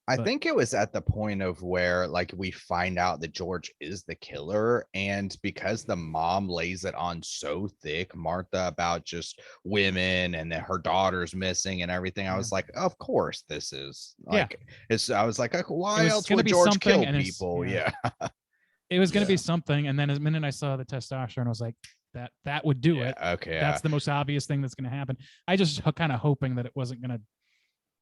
I think it was at the point of where like we find out that George is the killer, and because the mom lays it on so thick, Martha, about just women and that her daughter's missing and everything, I was like, of course this is like I was like, why else would George kill people? It was going to be something, and then the minute I saw the testosterone, I was like, that would do it. Okay, that's the most obvious thing that's going to happen. I just kind of hoping that it wasn't going to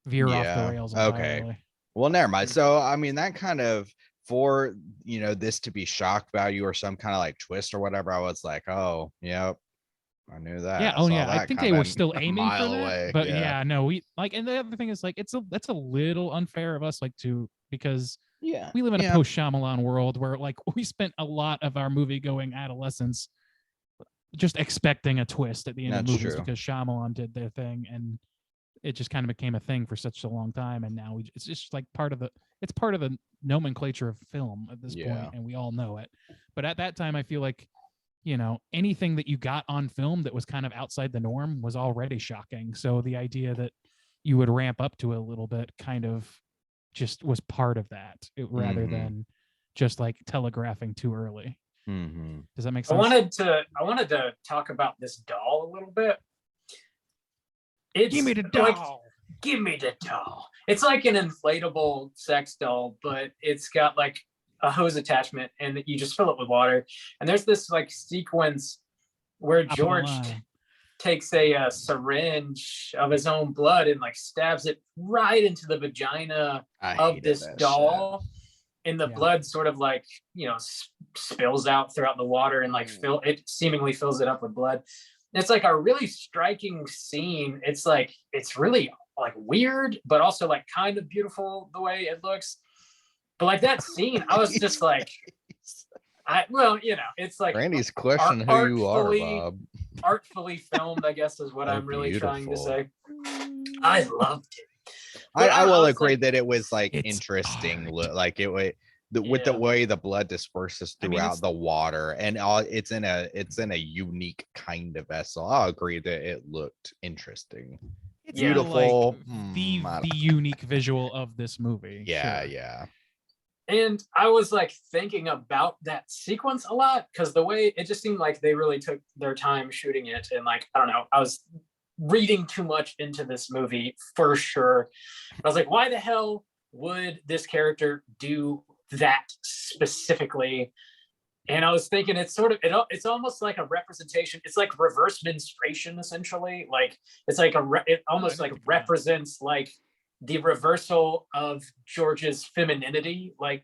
veer off the rails entirely. Well, never mind. So, I mean, that kind of, for, this to be shock value or some kind of like twist or whatever, I was like, oh, yep, I knew that. Yeah. I think they were still aiming for that. Away. But no, we like, and the other thing is like, that's a little unfair of us, like because we live in a post Shyamalan world where like we spent a lot of our movie going adolescence just expecting a twist at the end of movies because Shyamalan did their thing, and it just kind of became a thing for such a long time, and now it's just like part of the nomenclature of film at this point, and we all know it. But at that time, I feel like anything that you got on film that was kind of outside the norm was already shocking. So the idea that you would ramp up to it a little bit kind of just was part of that, rather than just like telegraphing too early. Does that make sense? I wanted to talk about this doll a little bit. Give me the doll. Give me the doll. It's like an inflatable sex doll, but it's got like a hose attachment, and you just fill it with water. And there's this like sequence where George takes a syringe of his own blood and like stabs it right into the vagina of this doll. And the blood sort of like, spills out throughout the water and like it seemingly fills it up with blood. It's like a really striking scene. It's like, it's really like weird, but also like kind of beautiful the way it looks. But like that scene, I was just like, it's like Randy's question who you are, Bob. Artfully filmed, I guess, is what I'm really trying to say. I loved it. I will agree that it was like interesting. Like it was with the way the blood disperses throughout the water, and it's in a unique kind of vessel. I'll agree that it looked interesting. It's beautiful. Like the unique visual of this movie. Yeah. And I was like thinking about that sequence a lot, because the way it just seemed like they really took their time shooting it. And like, I don't know, I was reading too much into this movie for sure. I was like, why the hell would this character do that specifically? And I was thinking it's it's almost like a representation. It's like reverse menstruation, essentially. Like it's like it almost like represents like the reversal of George's femininity, like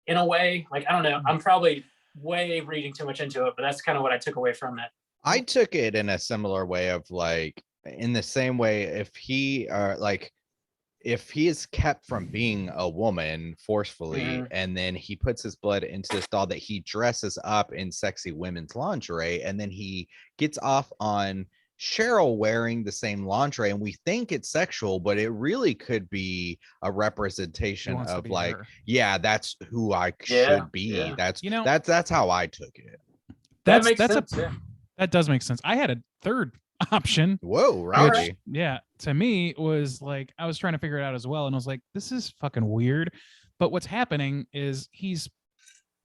in a way. Like, I don't know, I'm probably way reading too much into it, but that's kind of what I took away from it. I took it in a similar way of like, in the same way, if he is kept from being a woman forcefully, and then he puts his blood into this doll that he dresses up in sexy women's lingerie, and then he gets off on Cheryl wearing the same lingerie, and we think it's sexual, but it really could be a representation of like her. That's who I should be. That's how I took it. That does make sense. I had a third option. Whoa, right. To me was like, I was trying to figure it out as well, and I was like, this is fucking weird. But what's happening is he's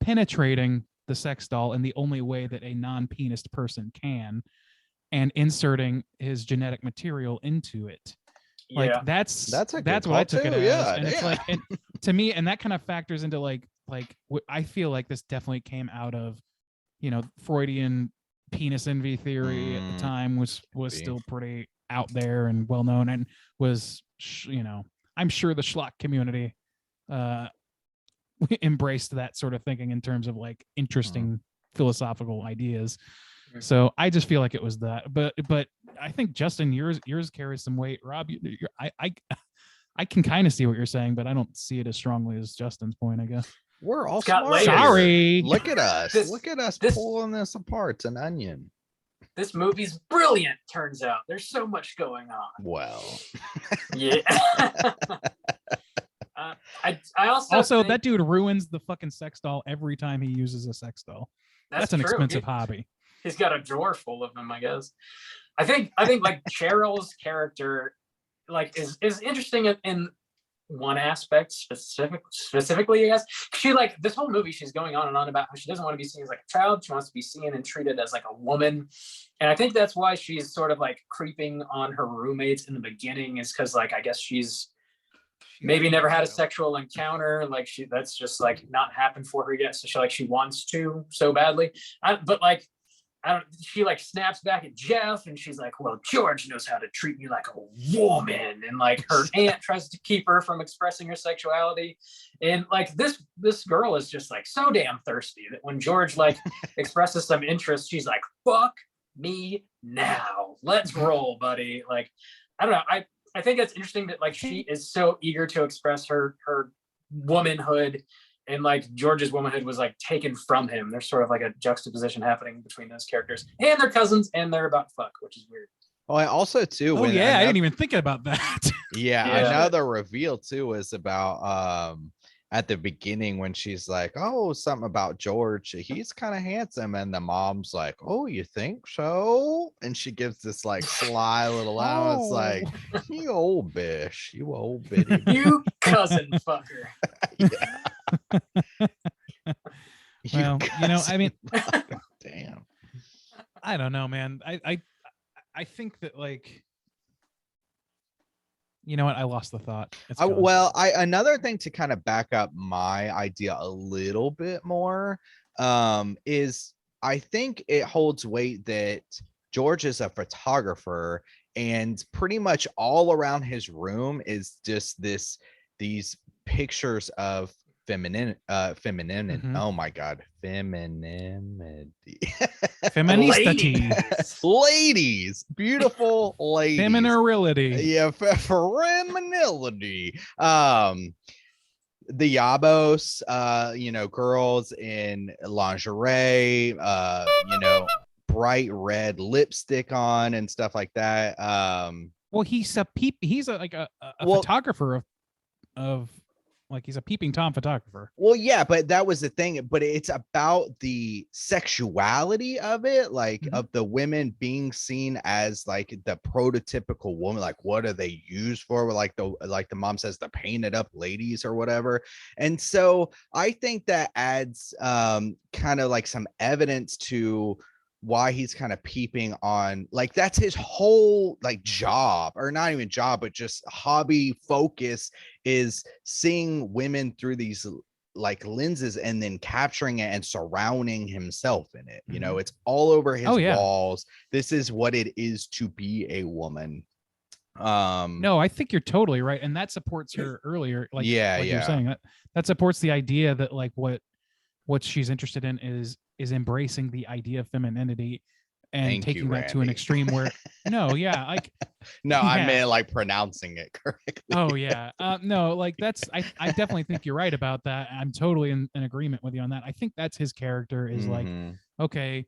penetrating the sex doll in the only way that a non-penis person can, and inserting his genetic material into it. Like that's what I took it as. And it's like, and to me, and that kind of factors into like what I feel like this definitely came out of, Freudian penis envy theory at the time was still pretty out there and well known, and was, I'm sure the schlock community embraced that sort of thinking in terms of like interesting philosophical ideas. So I just feel like it was that, but I think Justin, yours carries some weight. Rob, I can kind of see what you're saying, but I don't see it as strongly as Justin's point, I guess. We're all smart. Sorry. Look at us. Look at us pulling this apart. It's an onion. This movie's brilliant, turns out. There's so much going on. Well. Yeah. I Also, think that dude ruins the fucking sex doll every time he uses a sex doll. That's an true. expensive hobby. He's got a drawer full of them, I guess. I think like Cheryl's character like is interesting in one aspect specifically, I guess. She like this whole movie, she's going on and on about how she doesn't want to be seen as like a child. She wants to be seen and treated as like a woman. And I think that's why she's sort of like creeping on her roommates in the beginning, is because like I guess she's maybe never had a sexual encounter, like that's just like not happened for her yet, so she wants to so badly. But like she like snaps back at Jeff and she's like, well, George knows how to treat me like a woman, and like her aunt tries to keep her from expressing her sexuality, and like this girl is just like so damn thirsty that when George like expresses some interest, she's like, fuck me now, let's roll, buddy. Like I don't know, I think it's interesting that like she is so eager to express her womanhood, and like George's womanhood was like taken from him. There's sort of like a juxtaposition happening between those characters, and they're cousins, and they're about fuck, which is weird. Well, I also too. Oh yeah, I didn't even think about that. Yeah, Yeah. another reveal too is about at the beginning when she's like, oh, something about George, he's kind of handsome, and the mom's like, oh, you think so? And she gives this like sly little laugh. It's like, you old bitch, you old bitty. You cousin fucker. Yeah. Well, you know, I mean, damn. I don't know, man. I think that like, you know what? I lost the thought. It's gone. Well, another thing to kind of back up my idea a little bit more is I think it holds weight that George is a photographer, and pretty much all around his room is just these pictures of femininity. Oh my god, femininity. Feministity. Ladies, beautiful ladies. Femininity. Yeah, femininity. The Yabos, you know, girls in lingerie, you know, bright red lipstick on and stuff like that. Well, he's a photographer of like, he's a peeping Tom photographer. Well, yeah, but that was the thing. But it's about the sexuality of it, like of the women being seen as like the prototypical woman. Like, what are they used for? Like the mom says, the painted up ladies or whatever. And so I think that adds kind of like some evidence to why he's kind of peeping on, like that's his whole like job, or not even job, but just hobby focus, is seeing women through these like lenses and then capturing it and surrounding himself in it. You know, it's all over his walls. This is what it is to be a woman. No, I think you're totally right, and that supports her earlier, like you're saying, that supports the idea that like what she's interested in is embracing the idea of femininity and taking that to an extreme where I meant like pronouncing it correctly. Oh yeah. No, like I definitely think you're right about that. I'm totally in agreement with you on that. I think that's his character, is like, okay,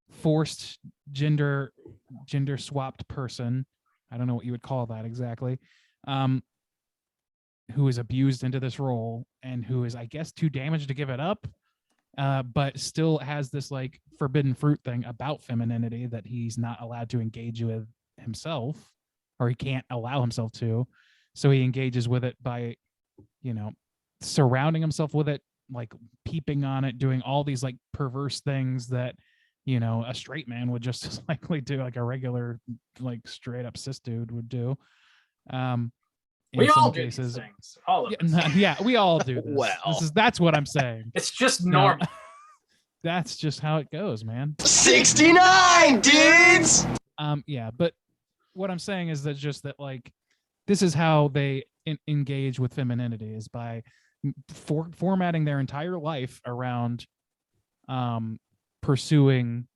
forced gender swapped person. I don't know what you would call that exactly. Who is abused into this role and who is, I guess, too damaged to give it up. But still has this like forbidden fruit thing about femininity that he's not allowed to engage with himself, or he can't allow himself to. So he engages with it by, you know, surrounding himself with it, like peeping on it, doing all these like perverse things that, you know, a straight man would just as likely do, like a regular, like straight up cis dude would do. We all do these things. All of us. Yeah, we all do this. Well, that's what I'm saying. It's just normal. That's just how it goes, man. 69 dudes. Yeah, but what I'm saying is that just that, like, this is how they engage with femininity, is by formatting their entire life around pursuing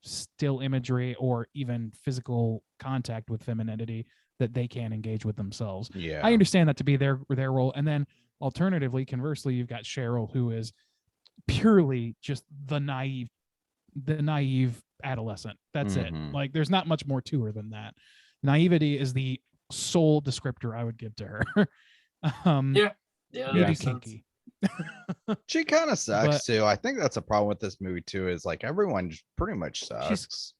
still imagery or even physical contact with femininity that they can't engage with themselves. Yeah, I understand that to be their role. And then alternatively, conversely, you've got Cheryl, who is purely just the naive adolescent. That's it. Like, there's not much more to her than that. Naivety is the sole descriptor I would give to her. Yeah, maybe makes sense. kinky. She kind of sucks But- too. I think that's a problem with this movie too. Is like everyone pretty much sucks.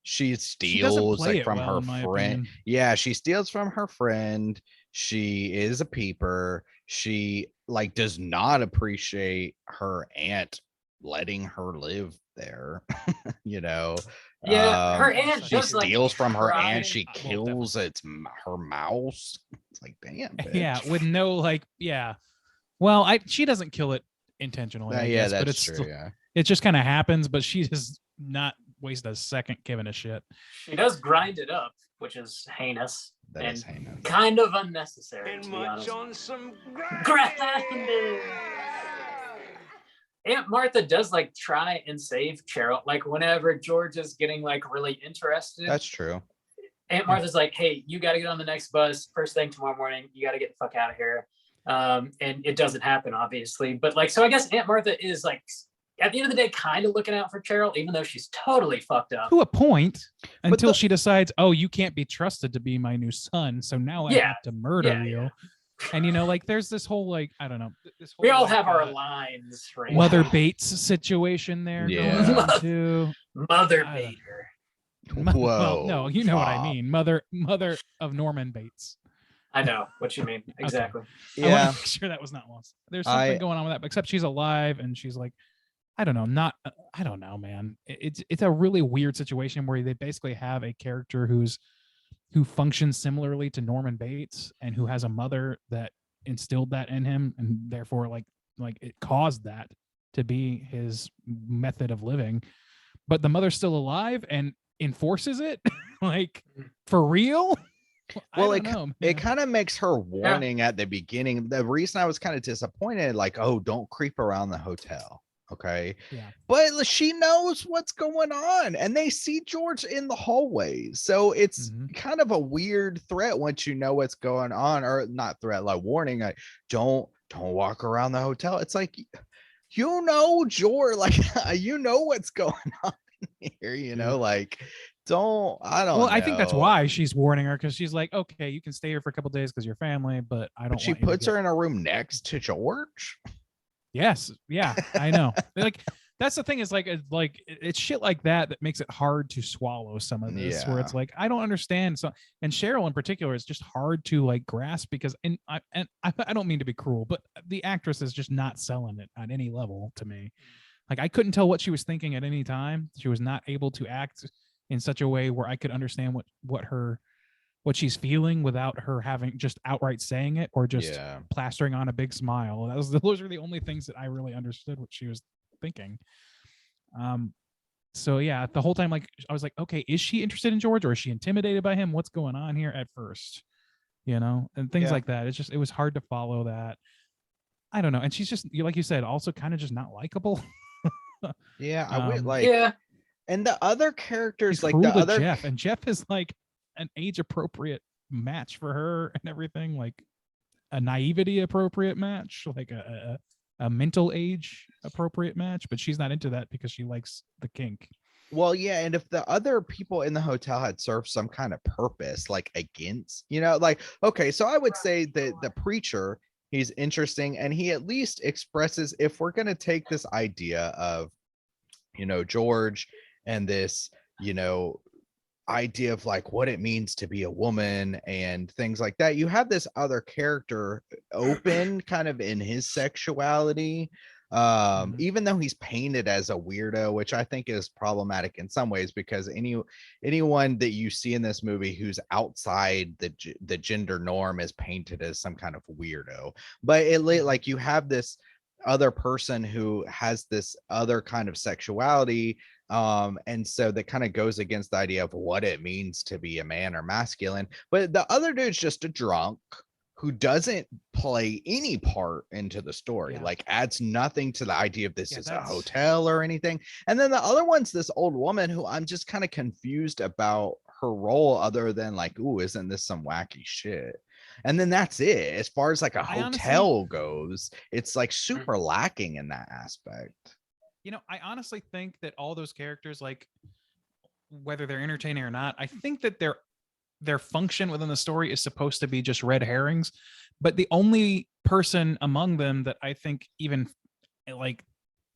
She She doesn't steals play like it from well, her in my friend. opinion. Yeah, she steals from her friend. She is a peeper. She like does not appreciate her aunt letting her live there. you know. Yeah, her Um, aunt She just like steals from her trying- aunt. She Well, definitely. kills her mouse. It's like damn. Bitch. Yeah, with no like, yeah. Well, she doesn't kill it intentionally, I yeah, guess, but that's it's true. still, Yeah. it just kind of happens. But she does not waste a second giving a shit. She does grind it up, which is heinous That and is heinous. kind of unnecessary. And To be much honest. on some Grinding. Aunt Martha does like try and save Cheryl. Like whenever George is getting like really interested, That's true. Aunt Martha's like, "Hey, you got to get on the next bus first thing tomorrow morning. You got to get the fuck out of here." And it doesn't happen, obviously. But like, so I guess Aunt Martha is like, at the end of the day, kind of looking out for Cheryl, even though she's totally fucked up. To a point, But until the- she decides, oh, you can't be trusted to be my new son, so now I Yeah, have to murder yeah, you. yeah. And like, there's this whole like, I don't know, this whole We all like, have our lines, right? Mother Bates situation there Yeah. going on too. Mother I don't- Bader. Well, Whoa. no, you know what I stop. mean. Mother of Norman Bates. I know what you mean. Exactly. I want Yeah. to make sure that was not lost. There's something going on with that, but except she's alive and she's like, I don't know, I don't know, man. It's a really weird situation where they basically have a character who functions similarly to Norman Bates and who has a mother that instilled that in him, and therefore like it caused that to be his method of living. But the mother's still alive and enforces it, like for real. Well, I don't know, it man. kind of makes her warning at the beginning. The reason I was kind of disappointed, like, oh, don't creep around the hotel. Okay. Yeah. But she knows what's going on and they see George in the hallways. So it's kind of a weird threat once you know what's going on, or not threat, like warning, like don't walk around the hotel. It's like, you know, George, like, you know what's going on here, you know, like, I don't Well, I think that's know. why she's warning her, because she's like, okay, you can stay here for a couple days because you're family, but I don't. But she want you to puts get-" her in a room next to George. Yes, yeah, I know. Like that's the thing is like it's shit like that makes it hard to swallow some of this. Where it's like I don't understand. So and Cheryl in particular is just hard to like grasp because I don't mean to be cruel, but the actress is just not selling it at any level to me. Like I couldn't tell what she was thinking at any time. She was not able to act in such a way where I could understand what she's feeling without her having just outright saying it or just plastering on a big smile. Those are the only things that I really understood what she was thinking. So yeah, the whole time, like I was like, okay, is she interested in George or is she intimidated by him? What's going on here at first? You know, and things like that. It was hard to follow that. I don't know. And she's just, like you said, also kind of just not likable. Yeah, I would like. Yeah. And the other characters, He's like cruel the to other Jeff, and Jeff is like an age appropriate match for her and everything, like a naivety appropriate match, like a mental age appropriate match, but she's not into that because she likes the kink. Well, yeah, and if the other people in the hotel had served some kind of purpose, like against, you know, like, okay, so I would say that the preacher, he's interesting, and he at least expresses, if we're going to take this idea of, you know, George and this, you know, idea of like what it means to be a woman and things like that, you have this other character open kind of in his sexuality, even though he's painted as a weirdo, which I think is problematic in some ways, because anyone that you see in this movie who's outside the gender norm is painted as some kind of weirdo. But like you have this other person who has this other kind of sexuality, and so that kind of goes against the idea of what it means to be a man or masculine. But the other dude's just a drunk who doesn't play any part into the story, like adds nothing to the idea of this is a hotel or anything. And then the other one's this old woman who I'm just kind of confused about her role, other than like, ooh, isn't this some wacky shit? And then that's it. As far as like a hotel goes, it's like super lacking in that aspect. You know, I honestly think that all those characters, like whether they're entertaining or not, I think that their function within the story is supposed to be just red herrings. But the only person among them that I think even like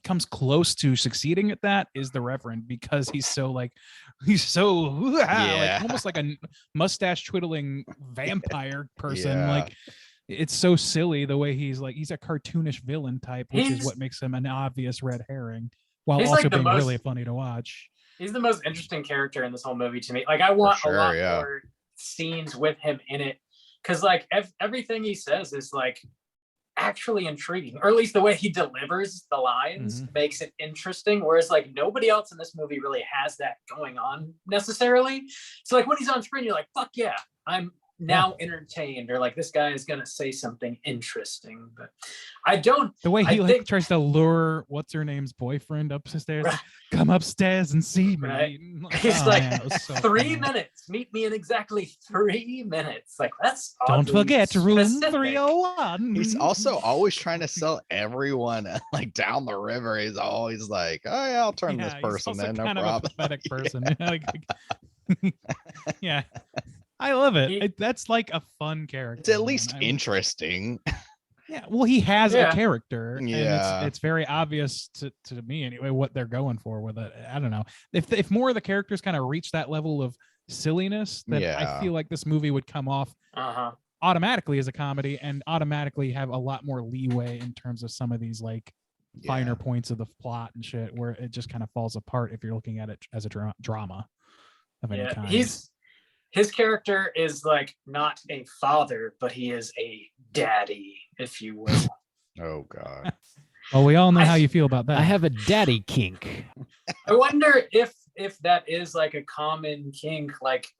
comes close to succeeding at that is the Reverend, because he's so like almost like a mustache twiddling vampire person. Yeah. Like it's so silly the way he's a cartoonish villain type, which is He's- what makes him an obvious red herring, while He's also like the being most- really funny to watch. He's the most interesting character in this whole movie to me. Like, I want sure, a lot yeah. more scenes with him in it, because like everything he says is like actually intriguing, or at least the way he delivers the lines makes it interesting. Whereas like nobody else in this movie really has that going on necessarily. So like when he's on screen, you're like, fuck yeah, I'm now entertained, or like this guy is gonna say something interesting. But I don't. The way he I think, tries to lure what's her name's boyfriend upstairs, Right. like, come upstairs and see me. Right. Like, He's oh, like, man, it was so 3 funny. minutes. Meet me in exactly 3 minutes. Like, that's Don't oddly forget room specific. 301. He's also always trying to sell everyone like down the river. He's always like, oh yeah, I'll turn this he's person also in, no kind of a problem. pathetic person. Yeah, I love it. He- That's like a fun character. It's at man. least interesting. Yeah, well, he has Yeah. a character, and Yeah. it's very obvious to me anyway what they're going for with it. I don't know if more of the characters kind of reach that level of silliness, then I Yeah. feel like this movie would come off Uh-huh. automatically as a comedy and automatically have a lot more leeway in terms of some of these like finer points of the plot and shit, where it just kind of falls apart if you're looking at it as a drama of any Yeah, kind. his character is like not a father, but he is a daddy, if you will. Oh god. Well, we all know I- how you feel about that. I have a daddy kink. I wonder if that is like a common kink, like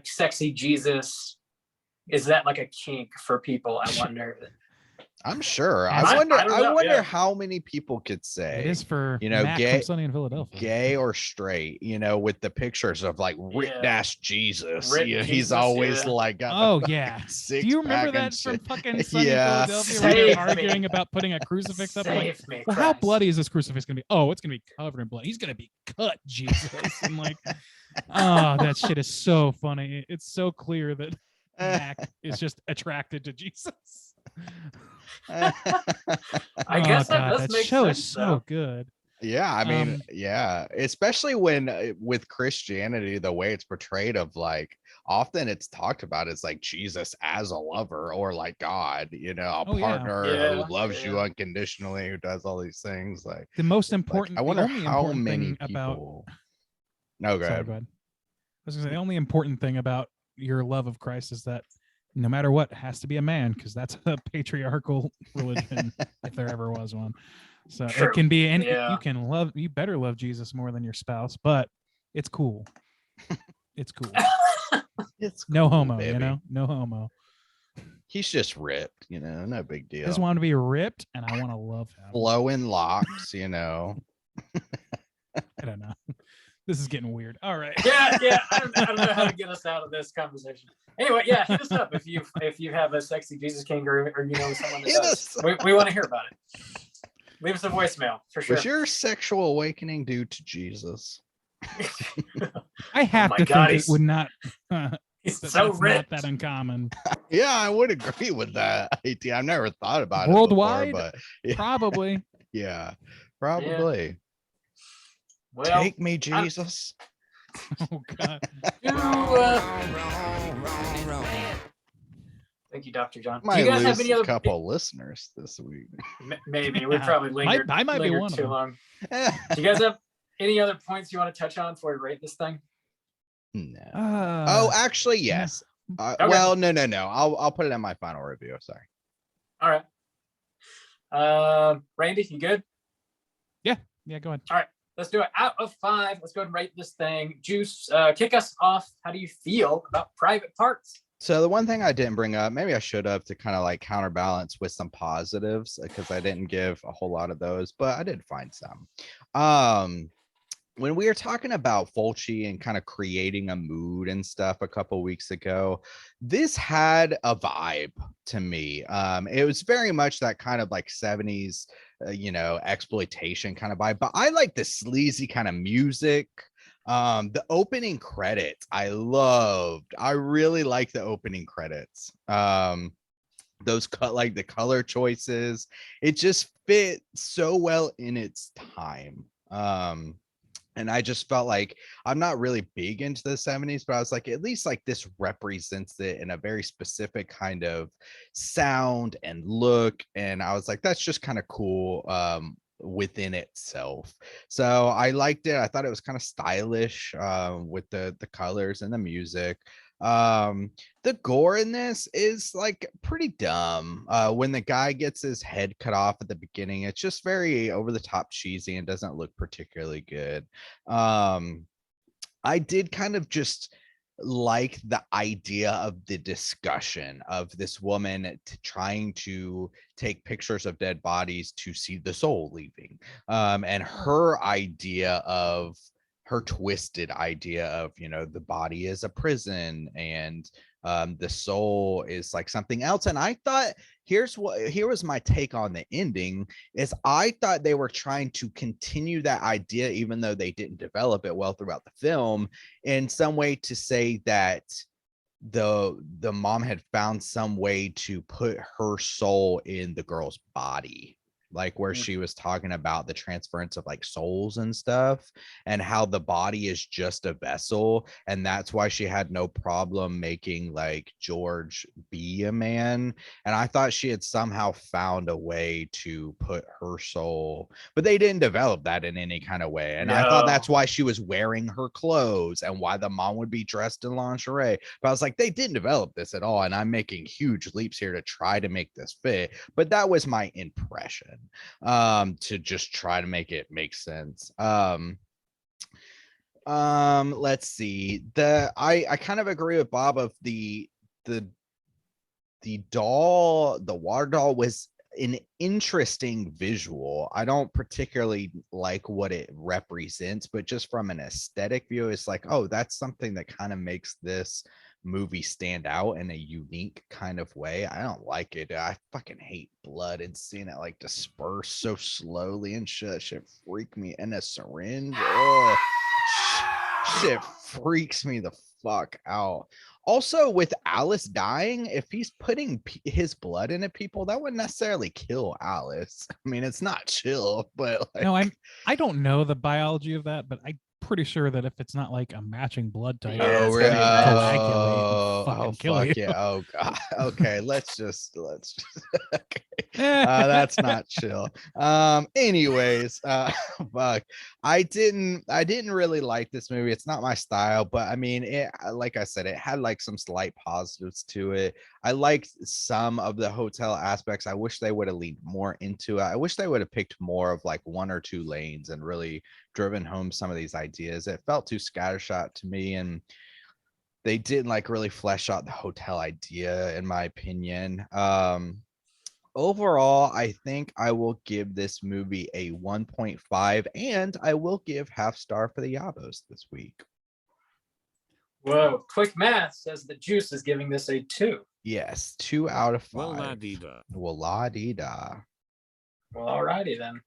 sexy Jesus. Is that like a kink for people? I wonder. I'm sure. I I wonder. don't I know, wonder yeah. how many people could say It is for you know, Matt gay- from Sunny in Philadelphia. gay or straight, you know, with the pictures of like ripped Yeah. ass Jesus. Ripped He's Jesus, always yeah. like got Oh the yeah. six Do you remember pack and that from shit. fucking Sunny Yeah. in Philadelphia where they're Save me. arguing about putting a crucifix up? I'm like, Save me, well, how Christ. bloody is this crucifix gonna be? Oh, it's gonna be covered in blood. He's gonna be cut, Jesus. And like, oh, that shit is so funny. It's so clear that Mac is just attracted to Jesus. I Oh, guess that God, does that make show sense. is so though. good. Yeah, I mean, Um, yeah, especially when with Christianity, the way it's portrayed of like often it's talked about as like Jesus as a lover or like God, you know, a Oh, yeah. partner Yeah, who loves you yeah. unconditionally, who does all these things. Like, The most important, I wonder the only how important many thing about people. No, go Sorry, ahead. go ahead. I was gonna say the only important thing about your love of Christ is that no matter what, it has to be a man, because that's a patriarchal religion if there ever was one. So True. it can be any Yeah. you better love Jesus more than your spouse, but it's cool. It's cool. It's No cool, homo, you baby. know? No homo. He's just ripped, you know, no big I deal. just want to be ripped and I want to love him. Flowing locks, you know. I don't know. This is getting weird. All right. Yeah. I don't know how to get us out of this conversation. Anyway, yeah, hit us up if you have a sexy Jesus king or you know someone that Hit does. us We want to hear about it. Leave us a voicemail for sure. Was your sexual awakening due to Jesus? I have my to God, think it would not He's that's so not ripped. that uncommon. Yeah, I would agree with that. I've never thought about Worldwide? it before, but yeah, Probably. yeah, probably. Well, Take me, Jesus. Oh God. Thank you, Dr. John. Do Might you guys lose have any a other? couple listeners this week. Maybe we Yeah. probably lingered. I might be lingered one of too them. long. Do you guys have any other points you want to touch on before we rate this thing? No. Uh, Oh, actually, yes. Okay. Well, no. I'll put it in my final review. Sorry. All right. Randy, you good? yeah, go ahead. Let's do it. Out of 5, let's go ahead and rate this thing. Juice, kick us off. How do you feel about Private Parts? So the one thing I didn't bring up, maybe I should have to kind of like counterbalance with some positives because I didn't give a whole lot of those, but I did find some. When we were talking about Fulci and kind of creating a mood and stuff a couple weeks ago, this had a vibe to me. It was very much that kind of like 70s, exploitation kind of vibe, but I like the sleazy kind of music. The opening credits I loved. I really like the opening credits. those like the color choices, it just fit so well in its time. And I just felt like I'm not really big into the 70s, but I was like, at least like this represents it in a very specific kind of sound and look. And I was like, that's just kind of cool within itself. So I liked it. I thought it was kind of stylish with the colors and the music. The gore in this is like pretty dumb. When the guy gets his head cut off at the beginning, it's just very over the top cheesy and doesn't look particularly good. I did kind of just like the idea of the discussion of this woman trying to take pictures of dead bodies to see the soul leaving, and her idea of her twisted idea of, you know, the body is a prison and the soul is like something else. And I thought, here was my take on the ending, is I thought they were trying to continue that idea, even though they didn't develop it well throughout the film, in some way to say that the mom had found some way to put her soul in the girl's body, like where she was talking about the transference of like souls and stuff, and how the body is just a vessel, and that's why she had no problem making like George be a man. And I thought she had somehow found a way to put her soul, but they didn't develop that in any kind of way. And I thought that's why she was wearing her clothes and why the mom would be dressed in lingerie. But I was like, they didn't develop this at all, and I'm making huge leaps here to try to make this fit. But that was my impression, to just try to make it make sense. Let's see, I kind of agree with Bob of the doll. The water doll was an interesting visual. I don't particularly like what it represents, but just from an aesthetic view, it's like, oh, that's something that kind of makes this movie stand out in a unique kind of way. I don't like it. I fucking hate blood and seeing it like disperse so slowly and shit freak me. And a syringe, oh, shit freaks me the fuck out. Also, with Alice dying, if he's putting his blood into people, that wouldn't necessarily kill Alice. I mean, it's not chill, but like, No, I don't know the biology of that, but I'm pretty sure that if it's not like a matching blood type, Yeah, it's it's gonna gonna be coagulate and fucking kill you. yeah. Oh god. Okay, let's just okay. Eh. That's not chill. Anyways, fuck. I didn't really like this movie. It's not my style, but I mean, it, like I said, it had like some slight positives to it. I liked some of the hotel aspects. I wish they would have leaned more into it. I wish they would have picked more of like one or two lanes and really driven home some of these ideas. It felt too scattershot to me, and they didn't like really flesh out the hotel idea, in my opinion. Overall, I think I will give this movie a 1.5, and I will give half star for the Yabos this week. Whoa, quick math says the Juice is giving this a 2. Yes, 2 out of 5. Well, la-dee-da. Well, la-dee-da. Well, alrighty then.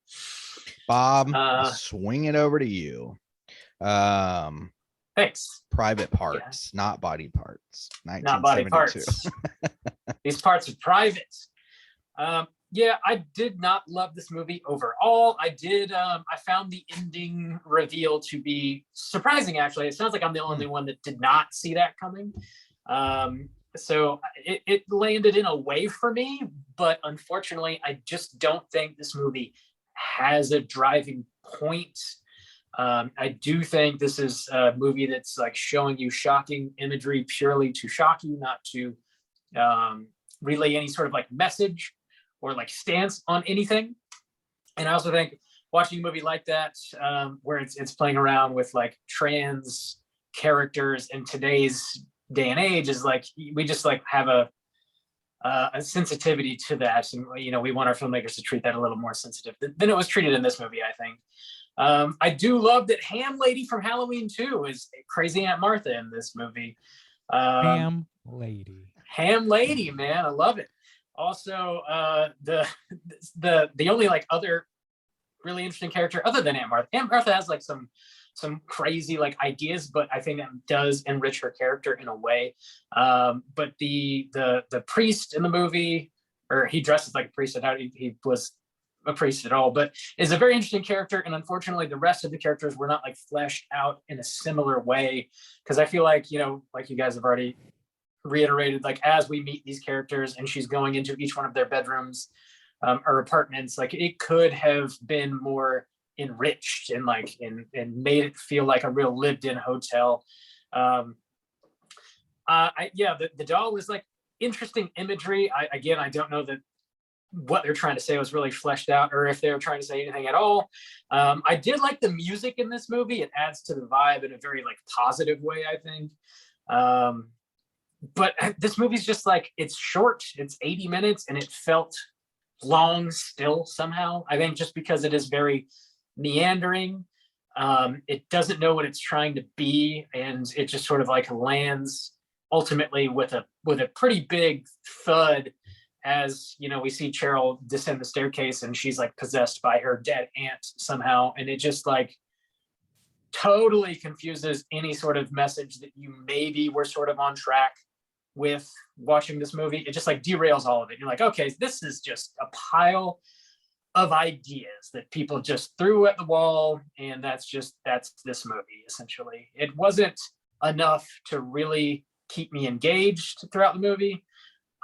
Bob, swing it over to you. Thanks. Private parts, not body parts. Not body 1972. parts. These parts are private. Yeah, I did not love this movie overall. I found the ending reveal to be surprising, actually. It sounds like I'm the only one that did not see that coming. So it landed in a way for me, but unfortunately, I just don't think this movie has a driving point. I do think this is a movie that's like showing you shocking imagery purely to shock you, not to relay any sort of like message or like stance on anything. And I also think watching a movie like that, where it's playing around with like trans characters in today's day and age, is like, we just like have a sensitivity to that, and you know, we want our filmmakers to treat that a little more sensitive than it was treated in this movie, I think. I do love that Ham Lady from Halloween 2 is Crazy Aunt Martha in this movie. Ham Lady, man, I love it. Also, the only like other really interesting character other than Aunt Martha. Aunt Martha has like some crazy like ideas, but I think that does enrich her character in a way. But the priest in the movie, or he dresses like a priest, and how he was a priest at all, but is a very interesting character. And unfortunately, the rest of the characters were not like fleshed out in a similar way. Because I feel like, you know, like you guys have already reiterated, like as we meet these characters and she's going into each one of their bedrooms or apartments, like it could have been more enriched and like and made it feel like a real lived-in hotel. The doll was like interesting imagery. I don't know that what they're trying to say was really fleshed out, or if they were trying to say anything at all. I did like the music in this movie. It adds to the vibe in a very like positive way, I think. But this movie's just like, it's short, it's 80 minutes, and it felt long still somehow. I think just because it is very meandering. It doesn't know what it's trying to be, and it just sort of like lands ultimately with a pretty big thud, as you know, we see Cheryl descend the staircase and she's like possessed by her dead aunt somehow, and it just like totally confuses any sort of message that you maybe were sort of on track with watching this movie. It just like derails all of it. You're like, okay, this is just a pile of ideas that people just threw at the wall, and that's this movie essentially. It wasn't enough to really keep me engaged throughout the movie.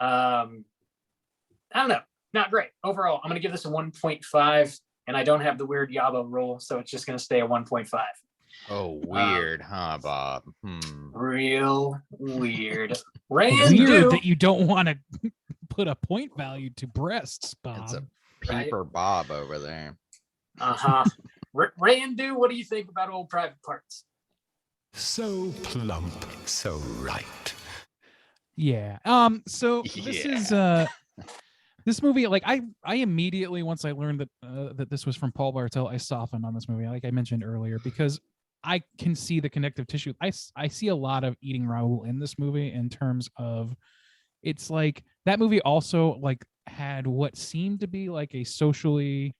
I don't know, not great overall. I'm gonna give this a 1.5, and I don't have the weird Yabo rule, so it's just gonna stay a 1.5. Oh, weird, huh, Bob? Real weird. Weird that you don't want to put a point value to breasts, Bob. It's a peeper Bob over there. Randu, what do you think about Old Private Parts? So plump, so right. Yeah. So this is this movie, like I immediately, once I learned that this was from Paul Bartel, I softened on this movie, like I mentioned earlier, because I can see the connective tissue. I see a lot of Eating Raoul in this movie, in terms of, it's like that movie also like had what seemed to be like a socially,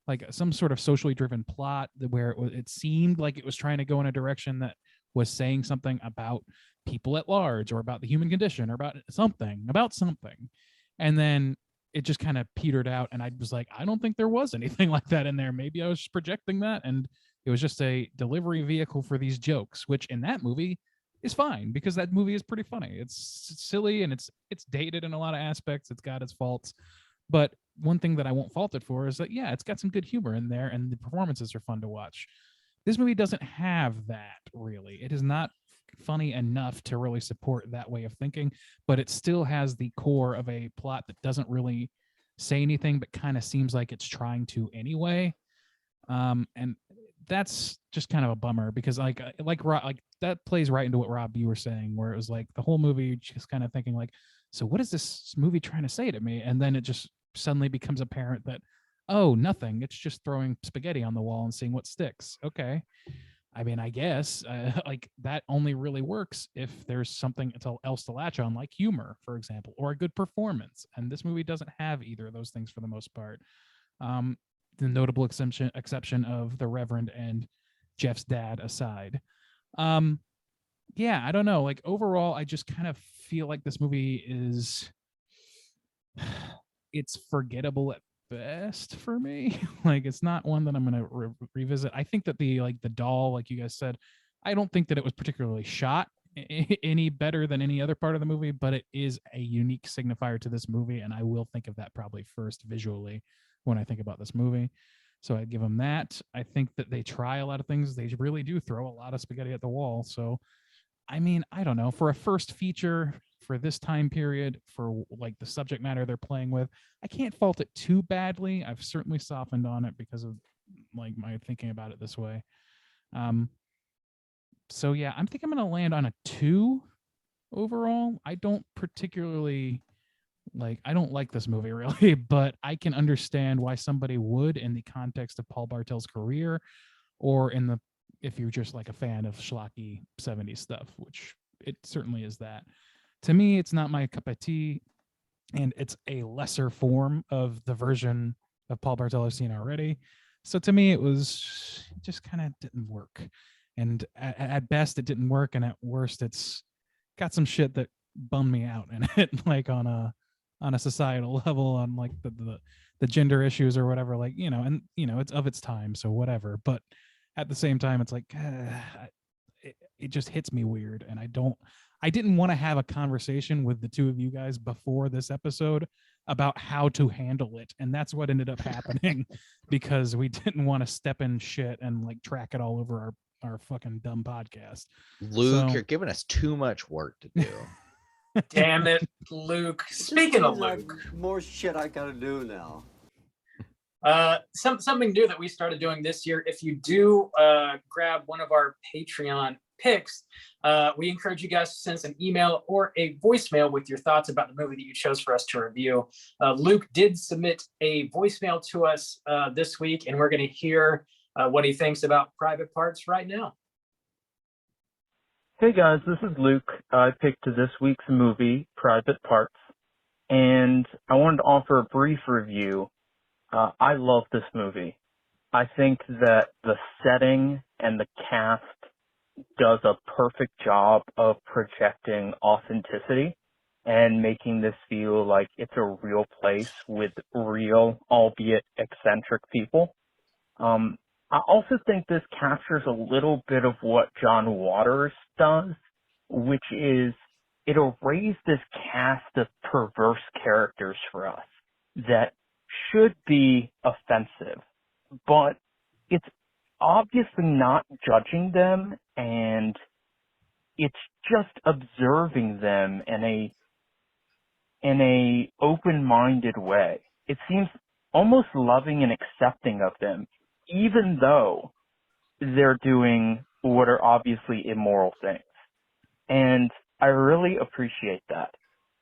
like some sort of socially driven plot, where it seemed like it was trying to go in a direction that was saying something about people at large, or about the human condition, or about something. And then it just kind of petered out, and I was like, I don't think there was anything like that in there. Maybe I was just projecting that, and it was just a delivery vehicle for these jokes, which in that movie is fine, because that movie is pretty funny. It's silly, and it's dated in a lot of aspects. It's got its faults, but one thing that I won't fault it for is that, yeah, it's got some good humor in there, and the performances are fun to watch. This movie doesn't have that, really. It is not funny enough to really support that way of thinking, but it still has the core of a plot that doesn't really say anything, but kind of seems like it's trying to anyway. And that's just kind of a bummer, because like that plays right into what Rob, you were saying, where it was like the whole movie just kind of thinking like, so what is this movie trying to say to me? And then it just suddenly becomes apparent that, oh, nothing. It's just throwing spaghetti on the wall and seeing what sticks. Okay. I mean, I guess like that only really works if there's something else to latch on, like humor, for example, or a good performance. And this movie doesn't have either of those things for the most part. The notable exception of the Reverend and Jeff's dad aside. Yeah, I don't know. Like overall, I just kind of feel like this movie is, it's forgettable at best for me. Like it's not one that I'm gonna revisit. I think that the doll, like you guys said, I don't think that it was particularly shot any better than any other part of the movie, but it is a unique signifier to this movie, and I will think of that probably first visually when I think about this movie. So I give them that. I think that they try a lot of things. They really do throw a lot of spaghetti at the wall. So I mean, I don't know, for a first feature for this time period, for like the subject matter they're playing with, I can't fault it too badly. I've certainly softened on it because of like my thinking about it this way. So yeah, I think I'm going to land on a 2 overall. I don't particularly I don't like this movie really, but I can understand why somebody would in the context of Paul Bartel's career, or if you're just like a fan of schlocky 70s stuff, which it certainly is that. To me, it's not my cup of tea, and it's a lesser form of the version of Paul Bartel I've seen already. So to me, it just kind of didn't work. And at best, it didn't work, and at worst, it's got some shit that bummed me out in it, like on a on a societal level, on like the gender issues or whatever, like, you know, and you know, it's of its time, so whatever. But at the same time, it's like it just hits me weird, and I didn't want to have a conversation with the two of you guys before this episode about how to handle it, and that's what ended up happening because we didn't want to step in shit and like track it all over our fucking dumb podcast. Luke, So- you're giving us too much work to do. Damn it, Luke. Speaking of Luke, more shit I gotta do now. Something new that we started doing this year. If you do grab one of our Patreon picks, we encourage you guys to send us an email or a voicemail with your thoughts about the movie that you chose for us to review. Luke did submit a voicemail to us this week, and we're going to hear what he thinks about Private Parts right now. Hey guys, this is Luke. I picked this week's movie, Private Parts, and I wanted to offer a brief review. I love this movie. I think that the setting and the cast does a perfect job of projecting authenticity and making this feel like it's a real place with real, albeit eccentric people. I also think this captures a little bit of what John Waters does, which is it arrays this cast of perverse characters for us that should be offensive, but it's obviously not judging them, and it's just observing them in a open-minded way. It seems almost loving and accepting of them, even though they're doing what are obviously immoral things. And I really appreciate that.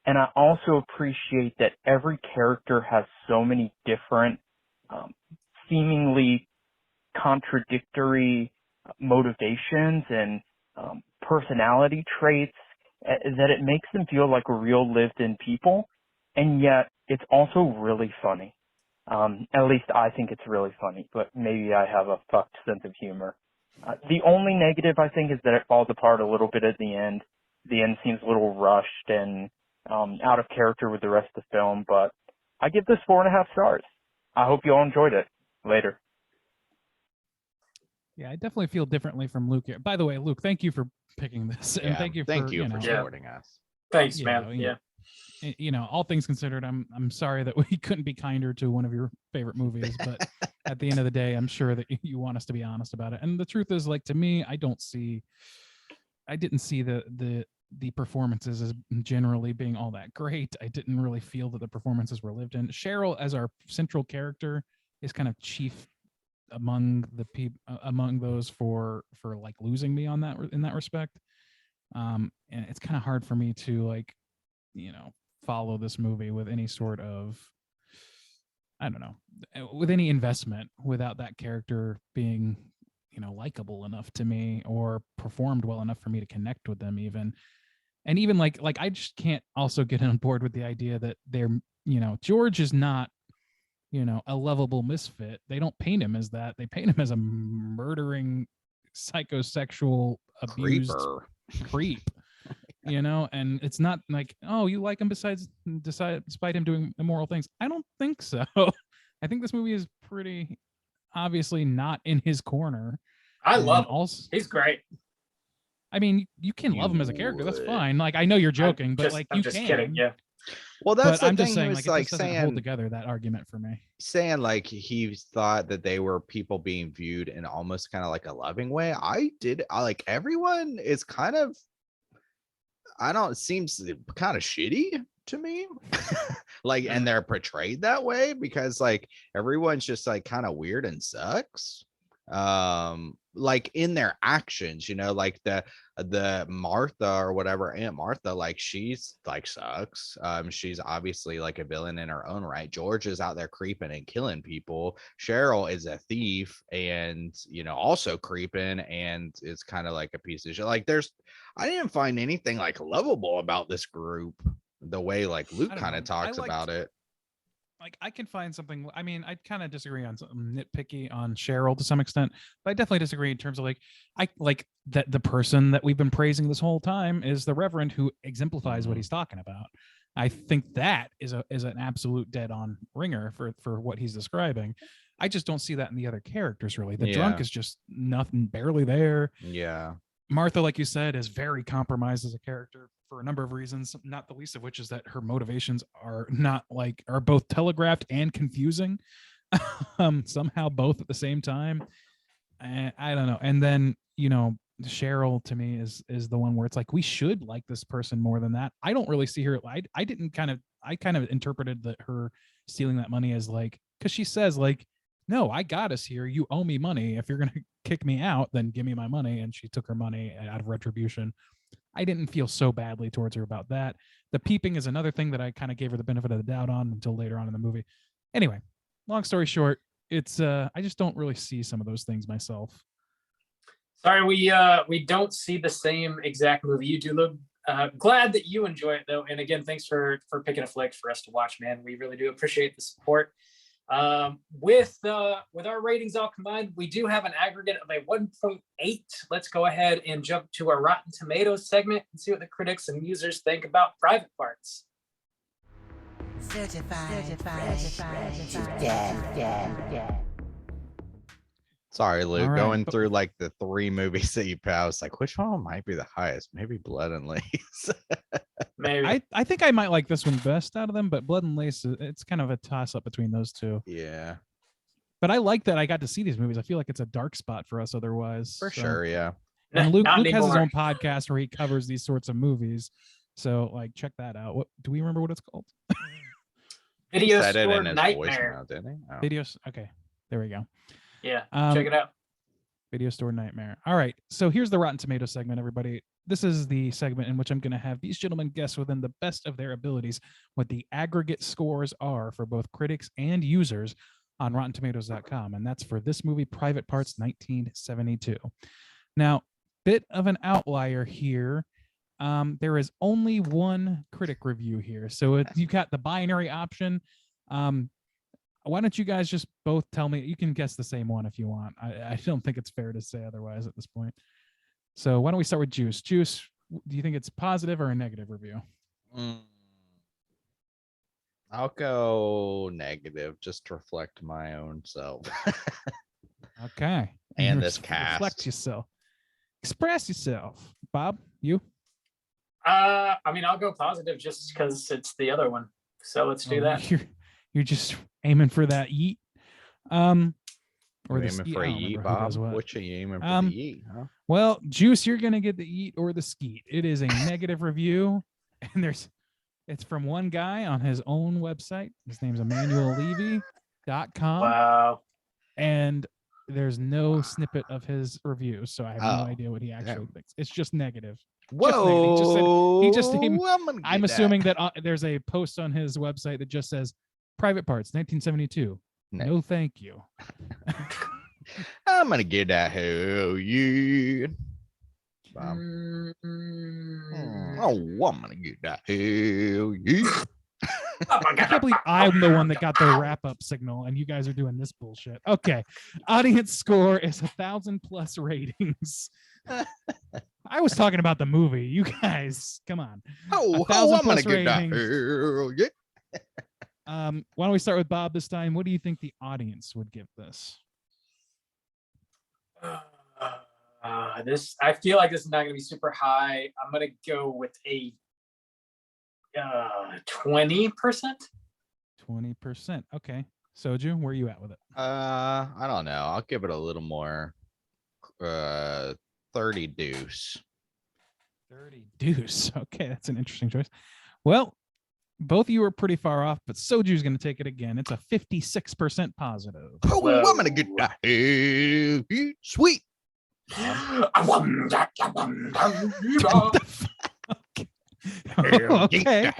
And I also appreciate that every character has so many different, seemingly contradictory motivations and personality traits that it makes them feel like real lived-in people. And yet it's also really funny. At least I think it's really funny, but maybe I have a fucked sense of humor. The only negative, I think, is that it falls apart a little bit at the end. The end seems a little rushed and out of character with the rest of the film, but I give this 4.5 stars. I hope you all enjoyed it. Later. Yeah, I definitely feel differently from Luke here. By the way, Luke, thank you for picking this, and thank you for supporting us. Thanks, man. You know, all things considered, I'm sorry that we couldn't be kinder to one of your favorite movies, but at the end of the day, I'm sure that you want us to be honest about it. And the truth is, like, to me, I didn't see the performances as generally being all that great. I didn't really feel that the performances were lived in. Cheryl, as our central character, is kind of chief among the people among those for like losing me on that in that respect. And it's kind of hard for me to, like, you know, follow this movie with any sort of, I don't know, with any investment without that character being, you know, likable enough to me or performed well enough for me to connect with them even. And even like I just can't also get on board with the idea that they're, you know, George is not, you know, a lovable misfit. They don't paint him as that. They paint him as a murdering, psychosexual, abused creep. You know, and it's not like, oh, you like him despite him doing immoral things. I don't think so. I think this movie is pretty obviously not in his corner. I love him. He's great. I mean, you can love him as a character. That's fine. Like, I know you're joking, but like, I'm you just can. kidding. Yeah. Well, that's but I'm the just thing. saying, He like, was it just doesn't hold together that argument for me. Saying like he thought that they were people being viewed in almost kind of like a loving way. I like everyone is kind of, I don't, seems kind of shitty to me. Like, and they're portrayed that way because like everyone's just like kind of weird and sucks. Like in their actions, you know, like the Martha or whatever, Aunt Martha, like she's like sucks. She's obviously like a villain in her own right. George is out there creeping and killing people. Cheryl is a thief and, you know, also creeping and is kind of like a piece of shit. Like I didn't find anything like lovable about this group the way like Luke kind of talks about it. Like, I can find something. I mean, I kind of disagree on something nitpicky on Cheryl to some extent, but I definitely disagree in terms of like, I like that the person that we've been praising this whole time is the Reverend who exemplifies what he's talking about. I think that is an absolute dead on ringer for what he's describing. I just don't see that in the other characters really. The drunk Yeah. is just nothing, barely there. Yeah. Martha, like you said, is very compromised as a character for a number of reasons, not the least of which is that her motivations are both telegraphed and confusing. Somehow both at the same time. I don't know. And then, Cheryl to me is the one where it's like we should like this person more than that. I don't really see her. I kind of interpreted that her stealing that money as like, because she says like, no, I got us here. You owe me money. If you're gonna kick me out, then give me my money. And she took her money out of retribution. I didn't feel so badly towards her about that. The peeping is another thing that I kind of gave her the benefit of the doubt on until later on in the movie. Anyway, long story short, it's I just don't really see some of those things myself. Sorry, we don't see the same exact movie you do, Luke. Glad that you enjoy it though, and again, thanks for picking a flick for us to watch, man. We really do appreciate the support. With our ratings all combined, we do have an aggregate of a 1.8. Let's go ahead and jump to our Rotten Tomatoes segment and see what the critics and users think about Private Parts. Certified fresh to death. Sorry, Luke. All right, Going but- through like the 3 movies that you put out, I was like, which one might be the highest? Maybe Blood and Lace. Maybe. I think I might like this one best out of them, but Blood and Lace, it's kind of a toss up between those two. Yeah, But I like that I got to see these movies. I feel like it's a dark spot for us otherwise. for so. sure. Yeah. And Luke Not has his anymore. own podcast where he covers these sorts of movies. So like check that out. What do we remember what it's called? Video Said it Store in his Nightmare. voicemail, didn't he? Oh. Videos. Okay. There we go. Yeah, Um, check it out. Video Store Nightmare. All right. So here's the Rotten Tomato segment, everybody. This is the segment in which I'm going to have these gentlemen guess within the best of their abilities what the aggregate scores are for both critics and users on RottenTomatoes.com. And that's for this movie, Private Parts 1972. Now, bit of an outlier here. There is only one critic review here. So you've got the binary option. Why don't you guys just both tell me? You can guess the same one if you want. I don't think it's fair to say otherwise at this point. So why don't we start with Juice? Juice, do you think it's positive or a negative review? I'll go negative just to reflect my own self. Okay. And this cast. Reflect yourself. Express yourself. Bob, you? I mean, I'll go positive just because it's the other one. So let's do that. You're just aiming for that yeet. Or the aiming skeet. for I a don't yeet, remember who does Bob? what. Which are you aiming for the yeet, huh? Well, Juice, you're gonna get the eat or the skeet. It is a negative review, and it's from one guy on his own website. His name's EmmanuelLevy.com. Wow. And there's no snippet of his review, so I have no idea what he actually thinks. It's just negative. Whoa! He just said, I'm get assuming that there's a post on his website that just says Private Parts 1972. No, thank you. I'm gonna get that hell yeah. Oh, I'm gonna get that hell yeah. I can't believe I'm the one that got the wrap-up signal, and you guys are doing this bullshit. Okay, audience score is 1,000+ ratings. I was talking about the movie. You guys, come on. I'm gonna get that hell yeah. Why don't we start with Bob this time? What do you think the audience would give this? I feel like this is not going to be super high. I'm going to go with a 20%. 20%. Okay. Soju, where are you at with it? I don't know. I'll give it a little more. 30 deuce. 30 deuce. Okay, that's an interesting choice. Well, both of you are pretty far off, but Soju's going to take it again. It's a 56% positive. Oh, I'm going to get that hell yeah. Sweet. Okay.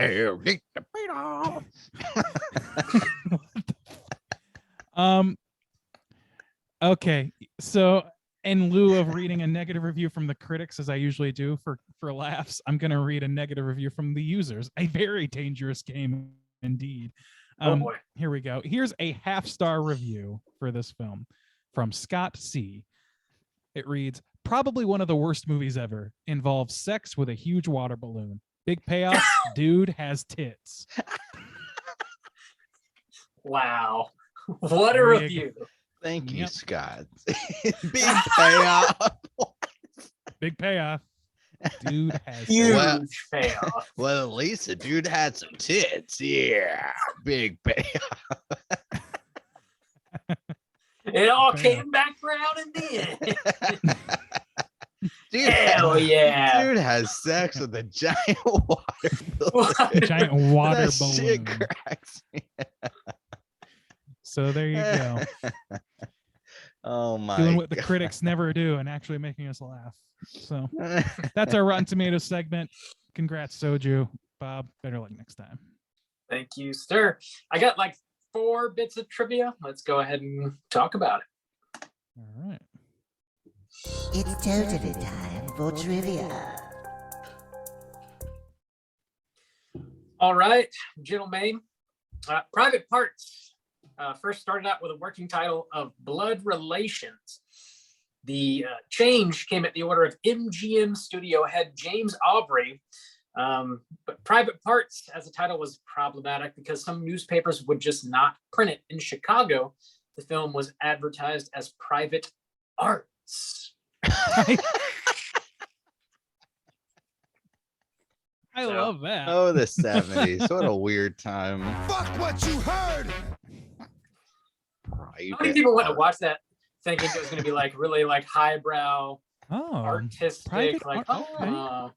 Okay. So in lieu of reading a negative review from the critics, as I usually do for laughs, I'm going to read a negative review from the users. A very dangerous game indeed. Oh boy. Here we go. Here's a 0.5-star review for this film from Scott C. It reads, probably one of the worst movies ever. Involves sex with a huge water balloon. Big payoff. Dude has tits. Wow. What a There you review. Thank you, Yep. Scott. Big payoff. Big payoff. Dude has Huge tits. payoff. Well, at least the dude had some tits. Yeah. Big payoff. It all Payoff. came back around in the end. Dude, Hell yeah. dude has sex with a giant water balloon. Giant water That shit balloon. cracks me. So there you go. Oh my Doing what the God. critics never do and actually making us laugh. So that's our Rotten Tomatoes segment. Congrats, Soju. Bob, better luck next time. Thank you, sir. I got like 4 bits of trivia. Let's go ahead and talk about it. All right. It's totally time for trivia. All right, gentlemen. Private Parts first started out with a working title of Blood Relations. The change came at the order of MGM studio head James Aubrey. But Private Parts as a title was problematic because some newspapers would just not print it. In Chicago, the film was advertised as Private Arts. I love that. Oh, the 70s. What a weird time. Fuck what you heard! How many people went to watch that thinking it was going to be like really like highbrow, Oh, artistic, private like, art- okay.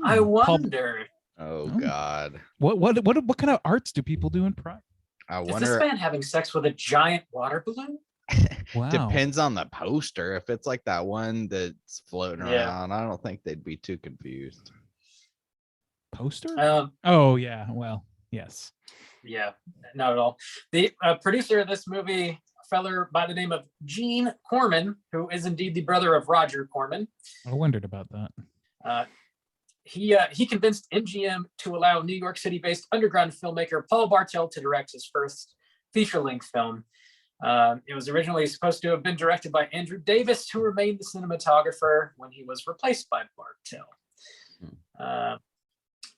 I Paul- wonder. Oh God. What kind of arts do people do in private? I Is this wonder. man having sex with a giant water balloon? Wow. Depends on the poster. If it's like that one that's floating Yeah. around, I don't think they'd be too confused. Poster? Oh yeah. Well, yes. Yeah, not at all. The producer of this movie, a feller by the name of Gene Corman, who is indeed the brother of Roger Corman. I wondered about that. He convinced MGM to allow New York City-based underground filmmaker Paul Bartel to direct his first feature-length film. It was originally supposed to have been directed by Andrew Davis, who remained the cinematographer when he was replaced by Bartel.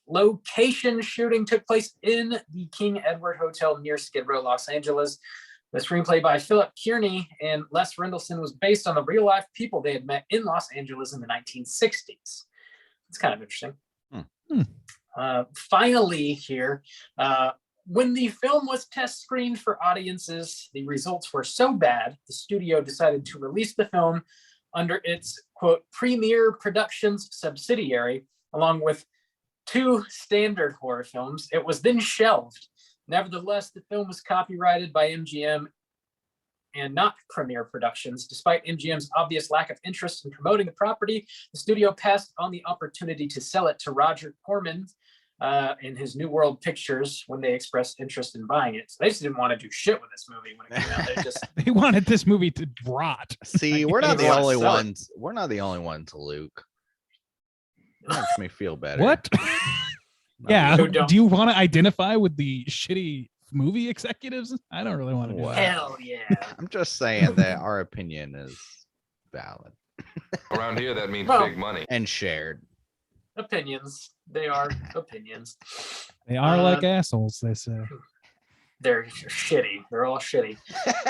Location shooting took place in the King Edward Hotel near Skid Row, Los Angeles. The screenplay by Philip Kearney and Les Rendleston was based on the real-life people they had met in Los Angeles in the 1960s. It's kind of interesting. Finally here, when the film was test screened for audiences, the results were so bad, the studio decided to release the film under its, quote, Premiere Productions subsidiary, along with 2 standard horror films. It was then shelved. Nevertheless, the film was copyrighted by MGM and not Premiere Productions. Despite MGM's obvious lack of interest in promoting the property, the studio passed on the opportunity to sell it to Roger Corman in his New World Pictures when they expressed interest in buying it. So they just didn't want to do shit with this movie when it came out. They just They wanted this movie to rot. See, we're not They the wanna only sell it. ones. We're not the only ones, Luke. It makes me feel better. What? Not Yeah. the- Who don't? Do you want to identify with the shitty movie executives? I don't really want to do Wow. that. hell yeah. I'm just saying that our opinion is valid Around here, that means Well- big money. and shared. Opinions. They are opinions. They are like assholes, they say. They're shitty. They're all shitty.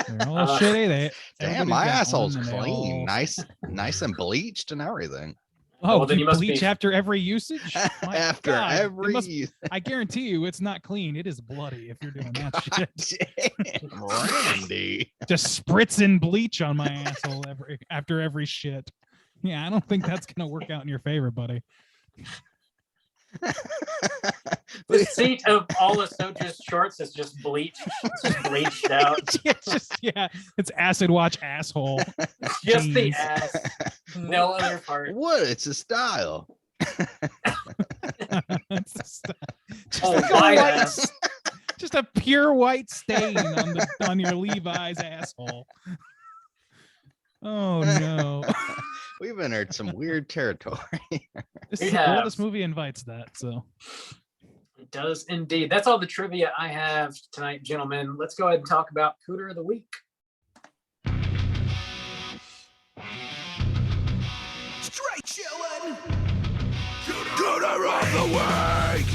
They're all shitty. Damn, everybody's my got asshole's one and they clean, all- nice and bleached and everything. Oh, Well, then you you must bleach be- after every usage? My After God, it every must- I guarantee you it's not clean. It is bloody if you're doing that God shit. damn, Randy. Just spritzing bleach on my asshole after every shit. Yeah, I don't think that's gonna work out in your favor, buddy. The seat of all of Soja's shorts is just bleached. It's just bleached out. It's acid watch asshole. Just the Jeez. ass. No other part. What? It's a style. It's just, Oh, like a white white ass. just a pure white stain on your Levi's asshole. Oh no. We've entered some weird territory. We have. This movie invites that, so It does indeed. That's all the trivia I have tonight, gentlemen. Let's go ahead and talk about Cooter of the Week. Straight chillin'. Good Cooter of the week.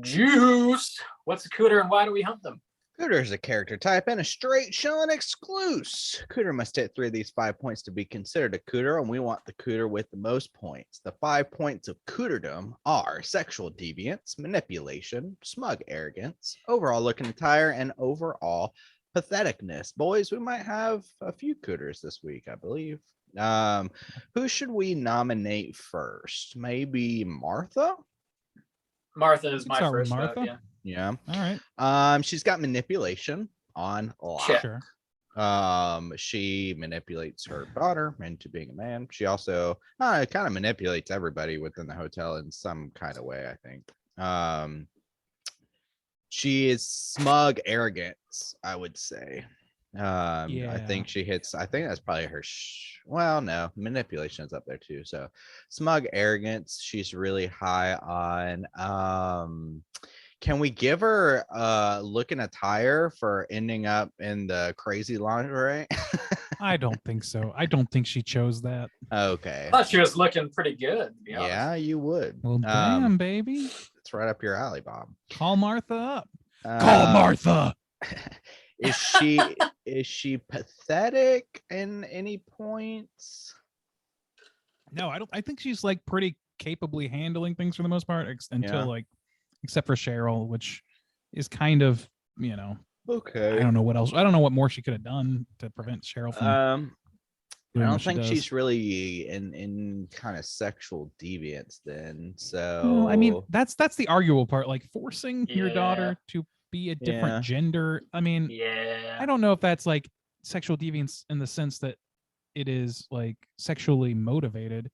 Juice. What's a cooter and why do we hunt them? Cooter is a character type and a straight shilling exclusive. Cooter must hit 3 of these 5 points to be considered a cooter, and we want the cooter with the most points. The 5 points of cooterdom are sexual deviance, manipulation, smug arrogance, overall looking attire, and overall patheticness. Boys, we might have a few cooters this week, I believe. Who should we nominate first? Maybe Martha? Martha is my start with first vote, Martha. yeah. Yeah. All right. She's got manipulation on lock. Check. Sure. She manipulates her daughter into being a man. She also kind of manipulates everybody within the hotel in some kind of way, I think. She is smug arrogance, I would say. I Yeah. think she hits, I think that's probably her well, no, manipulation is up there too. So smug arrogance, she's really high on. Can we give her looking attire for ending up in the crazy lingerie? I don't think so. I don't think she chose that. Okay. I thought she was looking pretty good, to be honest. Yeah, you would. Well, damn, baby. It's right up your alley, Bob. Call Martha up. Call Martha. Is she pathetic in any points? No, I don't. I think she's like pretty capably handling things for the most part, except for Cheryl, which is kind of, Okay. I don't know what else. I don't know what more she could have done to prevent Cheryl from. I doing don't what she think does. she's really in kind of sexual deviance then. So Well, I mean, that's the arguable part. Like forcing your Yeah. daughter to be a different Yeah. gender. I mean, Yeah. I don't know if that's like sexual deviance in the sense that it is like sexually motivated,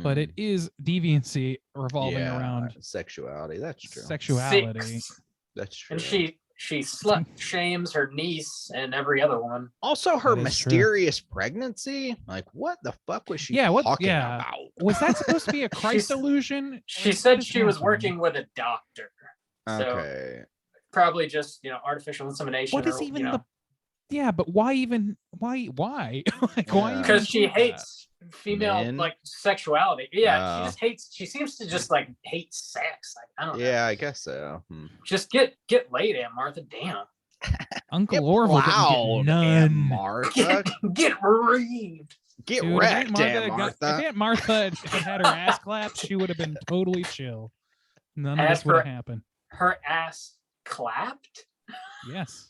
but it is deviancy revolving around sexuality. That's true. sexuality. Six. That's true. And she slut shames her niece and every other woman. Also, her That is true. mysterious pregnancy. Like, what the fuck was she talking about? Was that supposed to be a Christ illusion? She Like, said what is she was happening? working with a doctor. So Okay. probably just, artificial insemination. What is even the? Yeah, but why even? Why? Like, why? even Because she include that? hates female Men? like sexuality. Yeah, she Oh. just hates. She seems to just like hate sex. Like, I don't know. Yeah, I guess so. Just get laid, Aunt Martha. Damn. Uncle Orville didn't Plowed, get Aunt none. Martha. Get reaved. Get Dude, if wrecked, Aunt if Martha. Aunt Martha had had her ass clapped, she would have been totally chill. None of As this would have for- happened. Her ass clapped. Yes.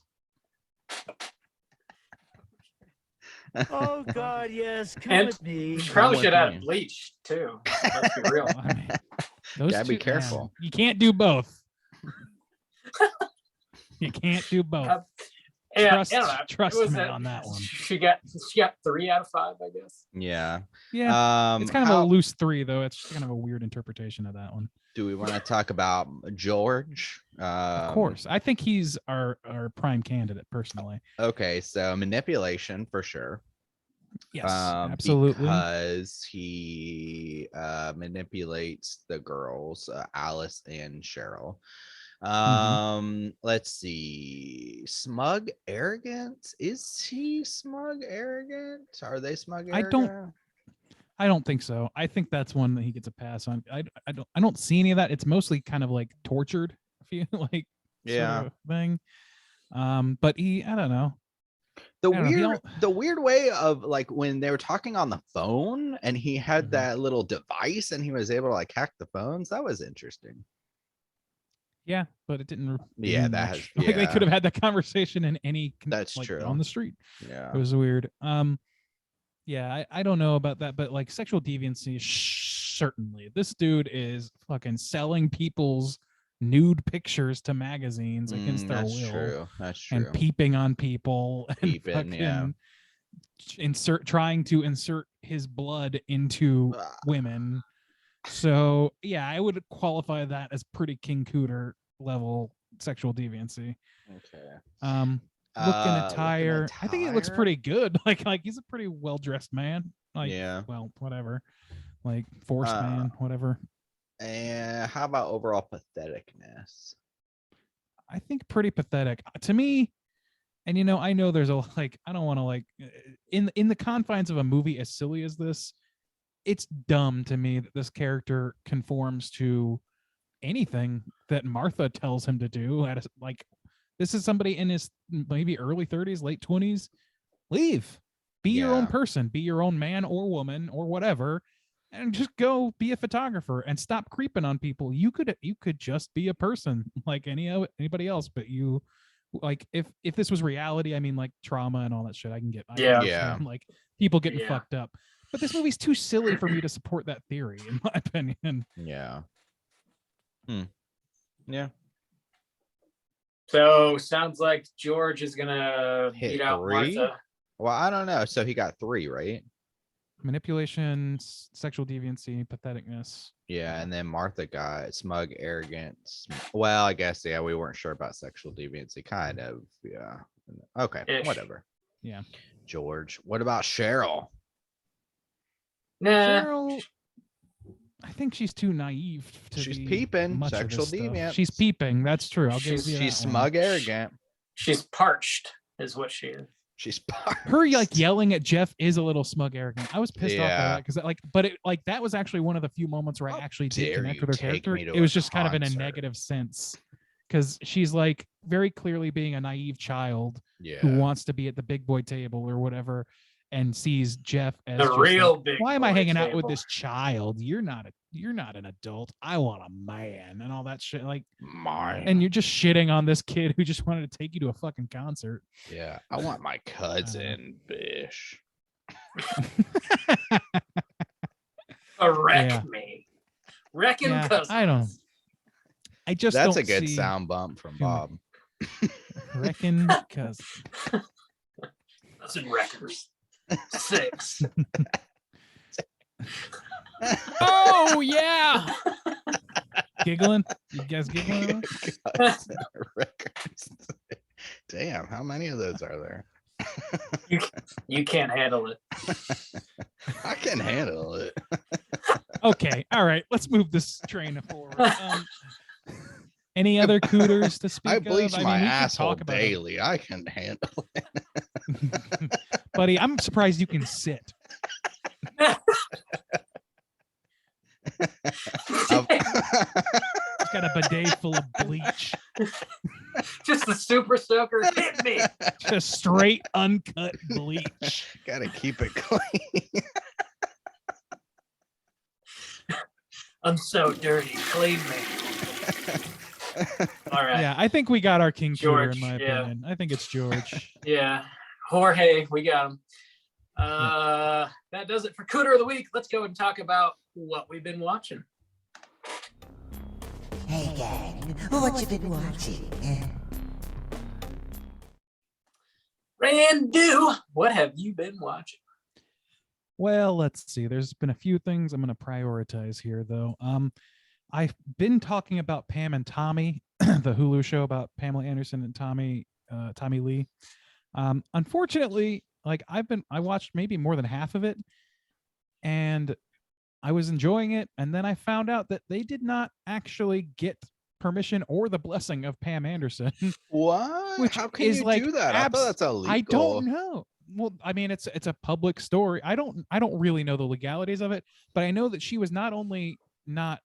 Oh God, yes, come And with me. She probably with should have me. bleach too. Let's be real. I mean, those Gotta be two- careful. You can't do both. You can't do both. Yeah, Trust- I don't know. trust It was me on that one. She got 3 out of 5, I guess. Yeah. Yeah. It's kind of how a loose 3, though. It's kind of a weird interpretation of that one. do we want to talk about George? Of course. I think he's our prime candidate, personally. Okay, so manipulation for sure. Yes, absolutely. Because he manipulates the girls, Alice and Cheryl. Let's see. Smug arrogance. Is he smug arrogant? Are they smug arrogant? I don't think so. I think that's one that he gets a pass on. I don't see any of that. It's mostly kind of like tortured, I feel like, Yeah. sort of thing. But I don't know. The I don't know, he weird, the weird way of like when they were talking on the phone and he had Mhm. that little device and he was able to like hack the phones. That was interesting. Yeah, but it didn't. Yeah, mean that much. has- Like they yeah. could have had that conversation in any. That's like, true. On the street. Yeah. It was weird. Yeah, I don't know about that, but like sexual deviancy, certainly. This dude is fucking selling people's nude pictures to magazines against their That's will. true. That's true. And peeping on people and Peeping, yeah. trying to insert his blood into women. So yeah, I would qualify that as pretty King Cooter level sexual deviancy. Okay. Looking attire, I think it looks attire? pretty good. Like he's a pretty well dressed man. Like Yeah. well, whatever. Like force man, whatever. And how about overall patheticness? I think pretty pathetic to me. And I know there's a I don't want to in the confines of a movie as silly as this, it's dumb to me that this character conforms to anything that Martha tells him to do. This is somebody in his maybe early 30s, late 20s. Leave. Be your own person. Be your own man or woman or whatever, and just go be a photographer and stop creeping on people. You could just be a person like anybody else, but you if this was reality, I mean trauma and all that shit, I can understand, people getting fucked up. But this movie's too silly for me to support that theory, in my opinion. Yeah. Yeah. So sounds like George is gonna beat out 3? Martha. Well, I don't know. So he got 3, right? Manipulation, sexual deviancy, patheticness. Yeah, and then Martha got smug, arrogant. Well, I guess we weren't sure about sexual deviancy. Kind of, yeah. Okay, whatever. Yeah. George. What about Cheryl? Nah. Cheryl, I think she's too naive to She's be peeping. much of Sexual this stuff. deviant. She's peeping. That's true. I'll give you that She's smug, arrogant. She's parched, is what she is. She's parched. Her yelling at Jeff is a little smug, arrogant. I was pissed off by that because but that was actually one of the few moments where I actually did connect with her character. It was just kind of in a negative sense because she's very clearly being a naive child who wants to be at the big boy table or whatever, and sees Jeff as the real big. Why am I hanging out with this child? You're not an adult. I want a man and all that shit. Mine. And you're just shitting on this kid who just wanted to take you to a fucking concert. Yeah, I want my cousin, Bish. Wreck me. Wrecking cousin. That's a good sound bump from Bob. Wrecking cousin. Cousin wreckers. 6. Oh yeah. Giggling? You guys giggling? Damn, how many of those are there? You can't handle it. I can handle it. Okay, all right. Let's move this train forward. Any other cooters to speak of? I bleach my asshole talk about daily. I can handle it. Buddy, I'm surprised you can sit. He's got a bidet full of bleach. Just the super soaker hit me. Just straight uncut bleach. Gotta keep it clean. I'm so dirty. Clean me. All right. Yeah, I think we got our king George, cooter in my opinion. I think it's George. Yeah. Jorge, we got him. That does it for Cooter of the Week. Let's go and talk about what we've been watching. Hey gang, what you been watching? Randu, what have you been watching? Well, let's see. There's been a few things I'm going to prioritize here, though. I've been talking about Pam and Tommy, the Hulu show about Pamela Anderson and Tommy Lee. Unfortunately, I watched maybe more than half of it, and I was enjoying it, and then I found out that they did not actually get permission or the blessing of Pam Anderson. What? How can you do that? I thought that's illegal. I don't know. Well, I mean, it's a public story. I don't really know the legalities of it, but I know that she was not only not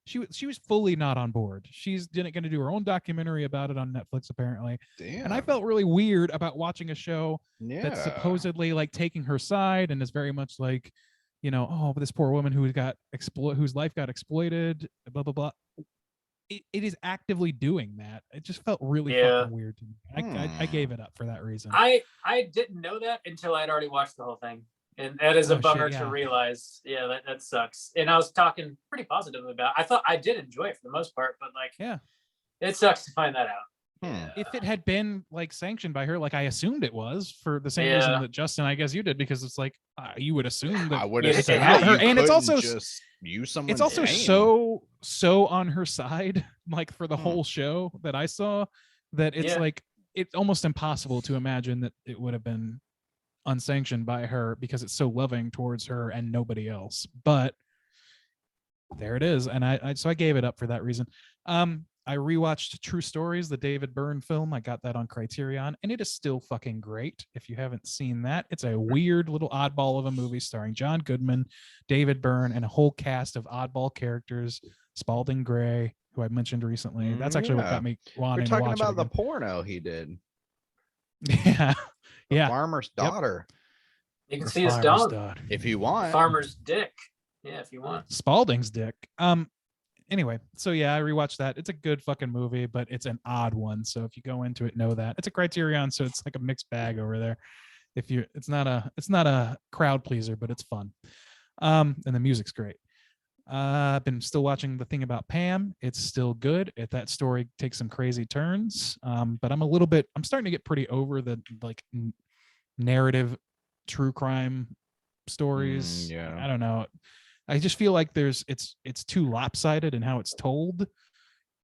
she was fully not on board. She's going to do her own documentary about it on Netflix, apparently. Damn. And I felt really weird about watching a show that's supposedly taking her side and is very much oh, this poor woman who whose life got exploited, blah blah blah. It is actively doing that. It just felt really fucking weird to me. I gave it up for that reason. I didn't know that until I'd already watched the whole thing. And that is a bummer to realize. Yeah, that sucks. And I was talking pretty positively about it. I thought I did enjoy it for the most part, but it sucks to find that out. If it had been sanctioned by her, I assumed it was, for the same reason that Justin, I guess you did, because it's you would assume that I would have said her, and it's also just use someone. It's also so on her side, for the whole show that I saw, that it's it's almost impossible to imagine that it would have been unsanctioned by her, because it's so loving towards her and nobody else. But there it is, and I gave it up for that reason. I rewatched True Stories, the David Byrne film. I got that on Criterion, and it is still fucking great. If you haven't seen that, it's a weird little oddball of a movie starring John Goodman, David Byrne, and a whole cast of oddball characters. Spalding Gray, who I mentioned recently. That's actually what got me wanting We're to talking watch about it the again. porno he did. Yeah, The yeah. Farmer's Daughter. You can The see his farmer's dog. daughter. If you want. Farmer's dick. Yeah, if you want. Spalding's dick. Anyway, so yeah, I rewatched that. It's a good fucking movie, but it's an odd one. So if you go into it, know that it's a Criterion, so it's like a mixed bag over there. It's not a crowd pleaser, but it's fun. And the music's great. I've been still watching The Thing About Pam. It's still good. That story takes some crazy turns. But I'm starting to get pretty over the like narrative true crime stories. Yeah. I don't know. I just feel like it's too lopsided in how it's told. Which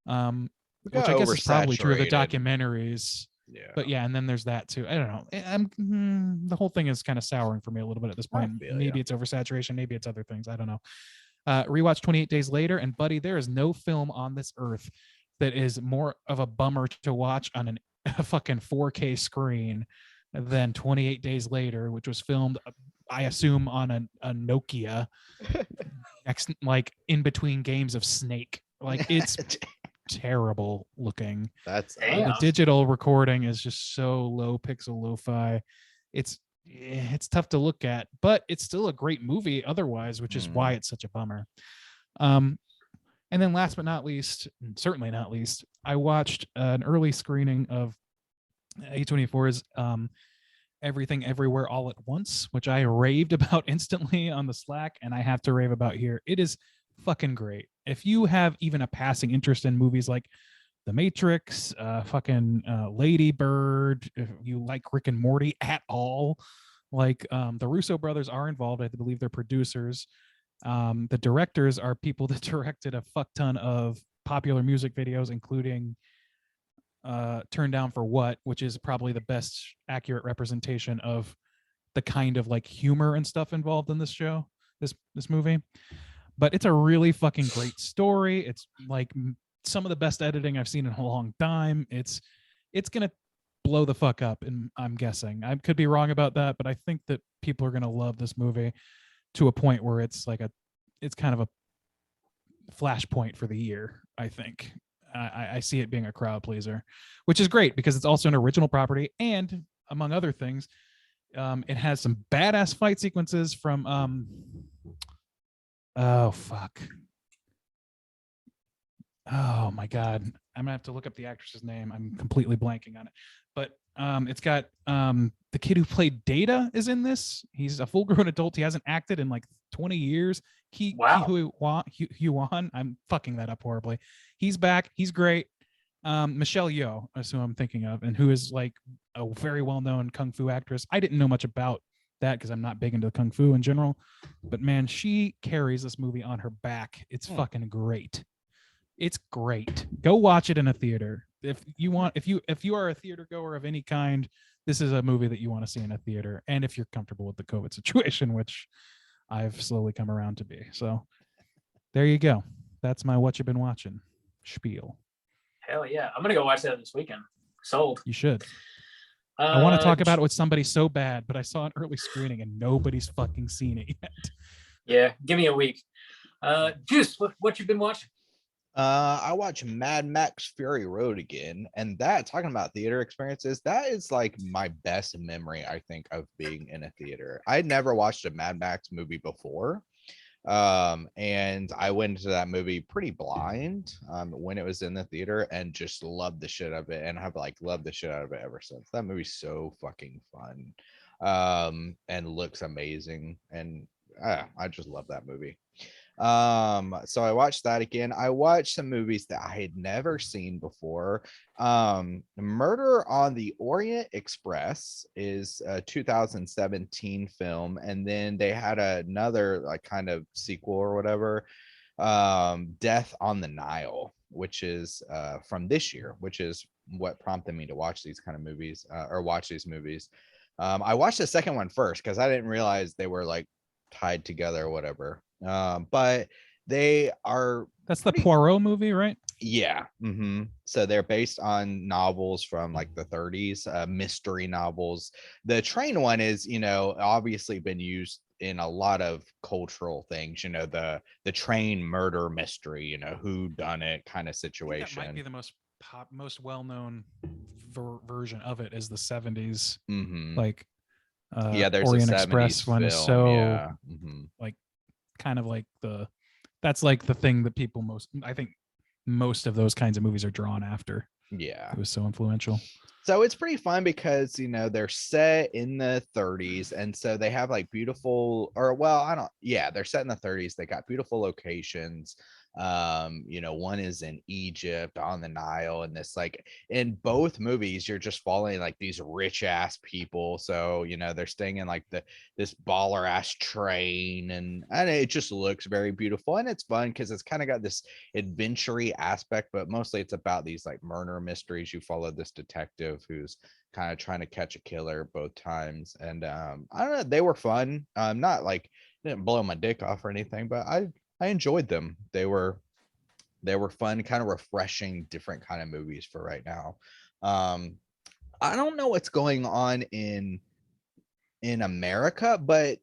I guess is probably true of the documentaries. Yeah. But yeah, and then there's that too. I don't know. The whole thing is kind of souring for me a little bit at this point. Maybe it's oversaturation, maybe it's other things. I don't know. Rewatch 28 Days Later, and buddy, there is no film on this earth that is more of a bummer to watch on a fucking 4K screen than 28 Days Later, which was filmed, I assume, on a Nokia next, like in between games of Snake. Like it's terrible looking. That's the digital recording is just so low pixel lo-fi. It's tough to look at, but it's still a great movie otherwise, which is why it's such a bummer. And then last but not least, certainly not least, I watched an early screening of A24's Everything Everywhere All at Once, which I raved about instantly on the Slack, and I have to rave about here. It is fucking great. If you have even a passing interest in movies like The Matrix, Lady Bird, if you like Rick and Morty at all, like the Russo brothers are involved. I believe they're producers. The directors are people that directed a fuck ton of popular music videos, including Turn Down for What, which is probably the best accurate representation of the kind of like humor and stuff involved in this show, this movie. But it's a really fucking great story. It's like some of the best editing I've seen in a long time. It's gonna blow the fuck up, and I'm guessing I could be wrong about that, but I think that people are gonna love this movie to a point where it's kind of a flashpoint for the year. I think I see it being a crowd pleaser, which is great because it's also an original property, and among other things, it has some badass fight sequences from oh fuck. Oh my God. I'm gonna have to look up the actress's name. I'm completely blanking on it. But it's got the kid who played Data is in this. He's a full-grown adult. He hasn't acted in like 20 years. Wan. I'm fucking that up horribly. He's back. He's great. Michelle Yeoh is who I'm thinking of, and who is like a very well-known kung fu actress. I didn't know much about that because I'm not big into kung fu in general, but man, she carries this movie on her back. It's fucking great. It's great. Go watch it in a theater. If you are a theater goer of any kind, this is a movie that you want to see in a theater. And if you're comfortable with the COVID situation, which I've slowly come around to be. So there you go. That's my what you've been watching spiel. Hell yeah. I'm going to go watch that this weekend. Sold. You should. I want to talk about it with somebody so bad, but I saw an early screening and nobody's fucking seen it yet. Yeah. Give me a week. Juice, what you've been watching? I watch Mad Max Fury Road again, and that, talking about theater experiences, that is like my best memory, I think, of being in a theater. I'd never watched a Mad Max movie before, and I went into that movie pretty blind when it was in the theater, and just loved the shit out of it, and have like loved the shit out of it ever since. That movie's so fucking fun, and looks amazing, and I just love that movie. So I watched that again. I watched some movies that I had never seen before. Murder on the Orient Express is a 2017 film, and then they had another like kind of sequel or whatever, Death on the Nile, which is from this year, which is what prompted me to watch these kind of movies, or watch these movies. I watched the second one first because I didn't realize they were like tied together or whatever. But they are that's the Poirot movie, right? Yeah. So they're based on novels from like the 30s, mystery novels. The train one is, obviously been used in a lot of cultural things, the train murder mystery, who done it kind of I think that might be situation. the most well-known version of it is the 70s, like Yeah, there's a Orient 70s Express one is film. so Yeah. like kind of like that's like the thing that people I think most of those kinds of movies are drawn after. Yeah. It was so influential. So it's pretty fun because they're set in the 30s, and so they have like beautiful, or well, I don't, yeah, they're set in the 30s. They got beautiful locations. One is in Egypt on the Nile, and this, like, in both movies you're just following like these rich ass people. So they're staying in like this baller ass train, and it just looks very beautiful, and it's fun because it's kind of got this adventure-y aspect, but mostly it's about these like murder mysteries. You follow this detective who's kind of trying to catch a killer both times, and I don't know, they were fun. Not like, didn't blow my dick off or anything, but I enjoyed them. They were fun, kind of refreshing, different kind of movies for right now. I don't know what's going on in America, but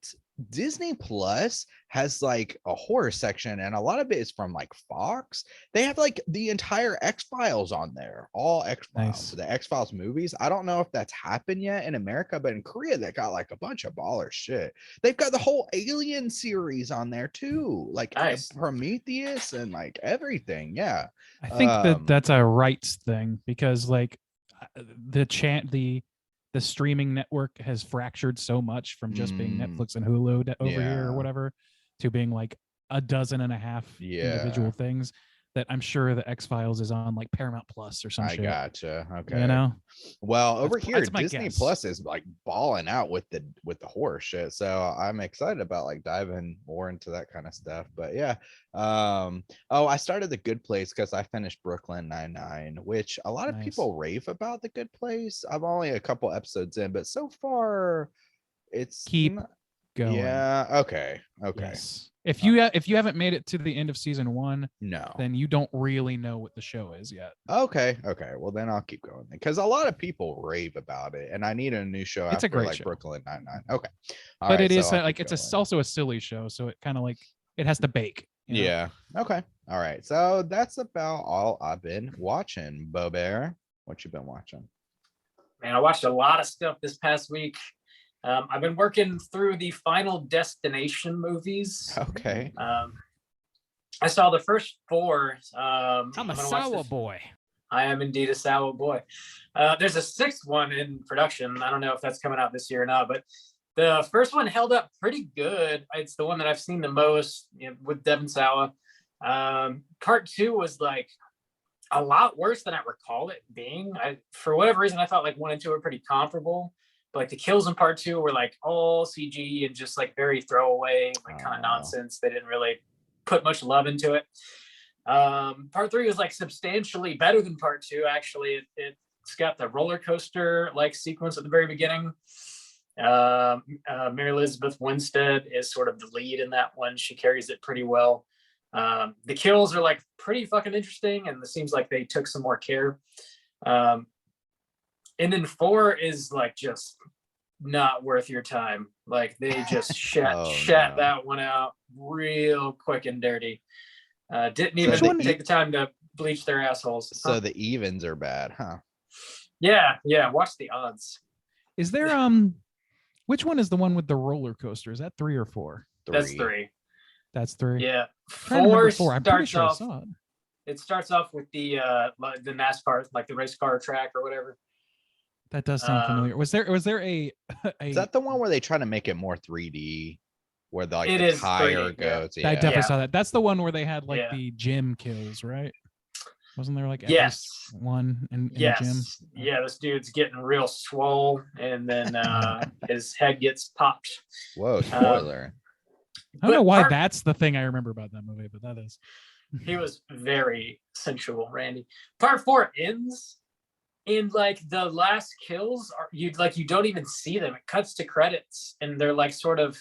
Disney Plus has like a horror section, and a lot of it is from like Fox. They have like the entire X-Files on there, all X-Files, the X-Files movies. I don't know if that's happened yet in America, but in Korea they got like a bunch of baller shit. They've got the whole Alien series on there too, like Prometheus and like everything. Yeah, I think that's a rights thing, because like the streaming network has fractured so much from just being Netflix and Hulu over here or whatever to being like a dozen and a half individual things, that I'm sure the X-Files is on like Paramount Plus or some shit. I gotcha. Okay. Well, over here Disney Plus is like balling out with the horror shit. So I'm excited about like diving more into that kind of stuff. But yeah. I started The Good Place because I finished Brooklyn Nine-Nine, which a lot of people rave about The Good Place. I'm only a couple episodes in, but so far it's keep going. Yeah. Okay. Yes. If you haven't made it to the end of season 1, no, then you don't really know what the show is yet. Okay. Well, then I'll keep going, because a lot of people rave about it, and I need a new show. It's a great show. Brooklyn Nine-Nine. Okay. But it is like it's also a silly show, so it kind of like it has to bake. Yeah. Okay. All right. So that's about all I've been watching. Bo Bear, what you been watching? Man, I watched a lot of stuff this past week. I've been working through the Final Destination movies. Okay. I saw the first 4. I'm a sour boy. I am indeed a sour boy. There's a 6th one in production. I don't know if that's coming out this year or not, but the first one held up pretty good. It's the one that I've seen the most, with Devon Sawa. Part 2 was like a lot worse than I recall it being. For whatever reason, I thought like 1 and 2 were pretty comparable. But like the kills in part 2 were like all CG and just like very throwaway, like kind of nonsense. They didn't really put much love into it. Part 3 was like substantially better than part 2. Actually, it's got the roller coaster like sequence at the very beginning. Mary Elizabeth Winstead is sort of the lead in that one. She carries it pretty well. The kills are like pretty fucking interesting, and it seems like they took some more care. And then 4 is like just not worth your time. Like they just shat that one out real quick and dirty. Didn't even take the time to bleach their assholes. So the evens are bad, huh? Yeah. Watch the odds. Is there which one is the one with the roller coaster? Is that 3 or 4? That's 3. That's 3. Yeah. I'm 4 pretty sure I saw it. It starts off with the NASCAR, like the race car track or whatever. That does sound familiar. Was there a Is that the one where they try to make it more 3D, where the tire 3D, goes? I definitely saw that. That's the one where they had like the gym kills, right? Wasn't there like at least one in the gym? Yeah, this dude's getting real swole, and then his head gets popped. Whoa, spoiler. I don't know why that's the thing I remember about that movie, but that is. He was very sensual, Randy. Part 4 ends, and like the last kills are you don't even see them. It cuts to credits, and they're like sort of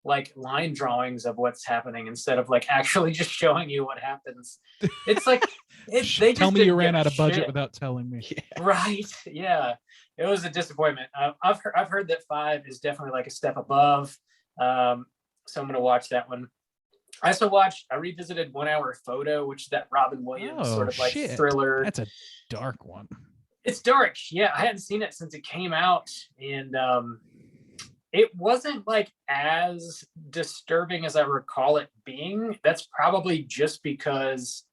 like line drawings of what's happening instead of like actually just showing you what happens. It's like they just Tell me you didn't ran give a out of budget shit. without telling me. Right? Yeah, it was a disappointment. I've heard that 5 is definitely like a step above. So I'm gonna watch that one. I revisited 1 Hour Photo, which is that Robin Williams sort of like thriller. That's a dark one. It's dark. Yeah, I hadn't seen it since it came out, and it wasn't like as disturbing as I recall it being. That's probably just because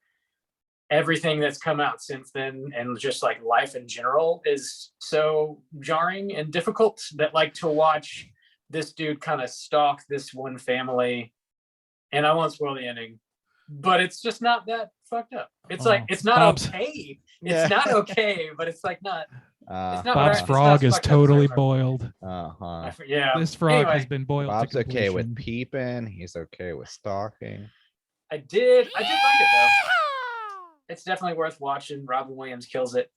everything that's come out since then and just like life in general is so jarring and difficult that like to watch this dude kind of stalk this one family, and I won't spoil the ending, but it's just not that fucked up. It's like it's not okay. It's not okay, but it's like not. It's not Bob's frog is totally boiled. Yeah. This frog has been boiled. Bob's to okay with completion. peeping. He's okay with stalking. I did like it though. It's definitely worth watching. Robin Williams kills it.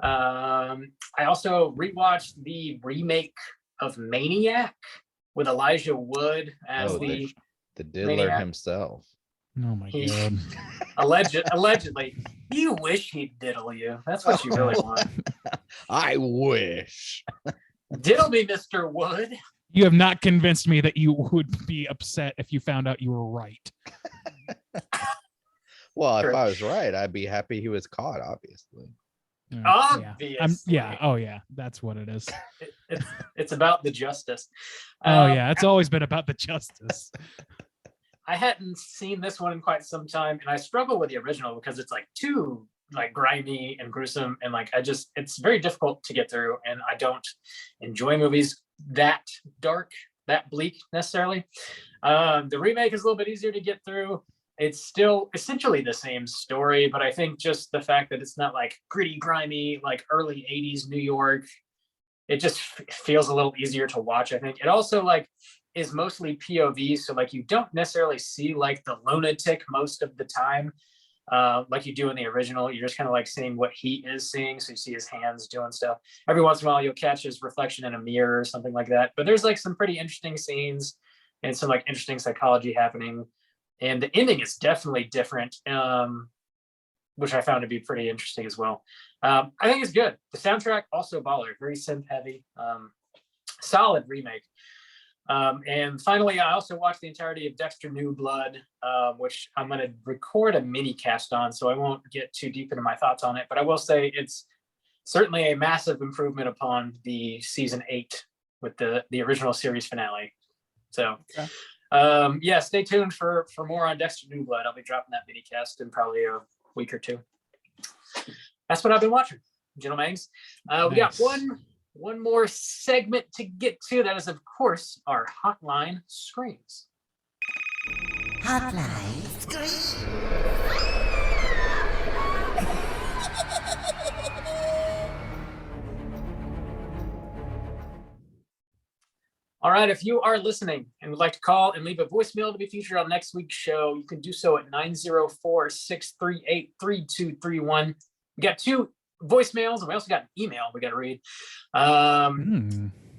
I also rewatched the remake of Maniac with Elijah Wood as the diddler Maniac himself. Oh my god! Allegedly, you wish he'd diddle you. That's what you really want. I wish. Diddle me, Mr. Wood. You have not convinced me that you would be upset if you found out you were right. Well, if I was right, I'd be happy he was caught. Obviously. Obviously. Oh yeah. That's what it is. It's about the justice. It's always been about the justice. I hadn't seen this one in quite some time, and I struggle with the original because it's like too like grimy and gruesome, and like it's very difficult to get through, and I don't enjoy movies that dark, that bleak necessarily. The remake is a little bit easier to get through. It's still essentially the same story, but I think just the fact that it's not like gritty, grimy, like early 80s New York, it just feels a little easier to watch. I think it also like is mostly POV, so like you don't necessarily see like the lunatic most of the time, like you do in the original. You're just kind of like seeing what he is seeing, so you see his hands doing stuff. Every once in a while you'll catch his reflection in a mirror or something like that, but there's like some pretty interesting scenes and some like interesting psychology happening, and the ending is definitely different, which I found to be pretty interesting as well. I think it's good. The soundtrack also baller, very synth heavy, solid remake. And finally, I also watched the entirety of Dexter New Blood, which I'm going to record a mini cast on, so I won't get too deep into my thoughts on it, but I will say it's certainly a massive improvement upon the season 8 with the original series finale. So stay tuned for more on Dexter New Blood. I'll be dropping that mini cast in probably a week or two. That's what I've been watching, gentlemen. We got one more segment to get to. That is, of course, our Hotline Screens. Hotline Screens. All right, if you are listening and would like to call and leave a voicemail to be featured on next week's show, you can do so at 904-638-3231. We got 2 voicemails, and we also got an email we got to read.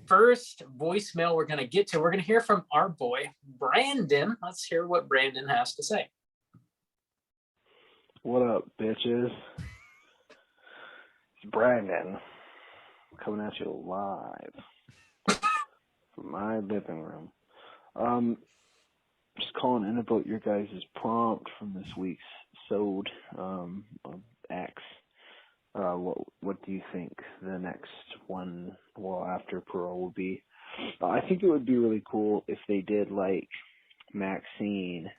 First voicemail we're going to hear from our boy Brandon. Let's hear what Brandon has to say. What up, bitches? It's Brandon coming at you live from my living room. Just calling in about your guys' prompt from this week's episode of X. What do you think the next one, after Pearl, will be? I think it would be really cool if they did like Maxine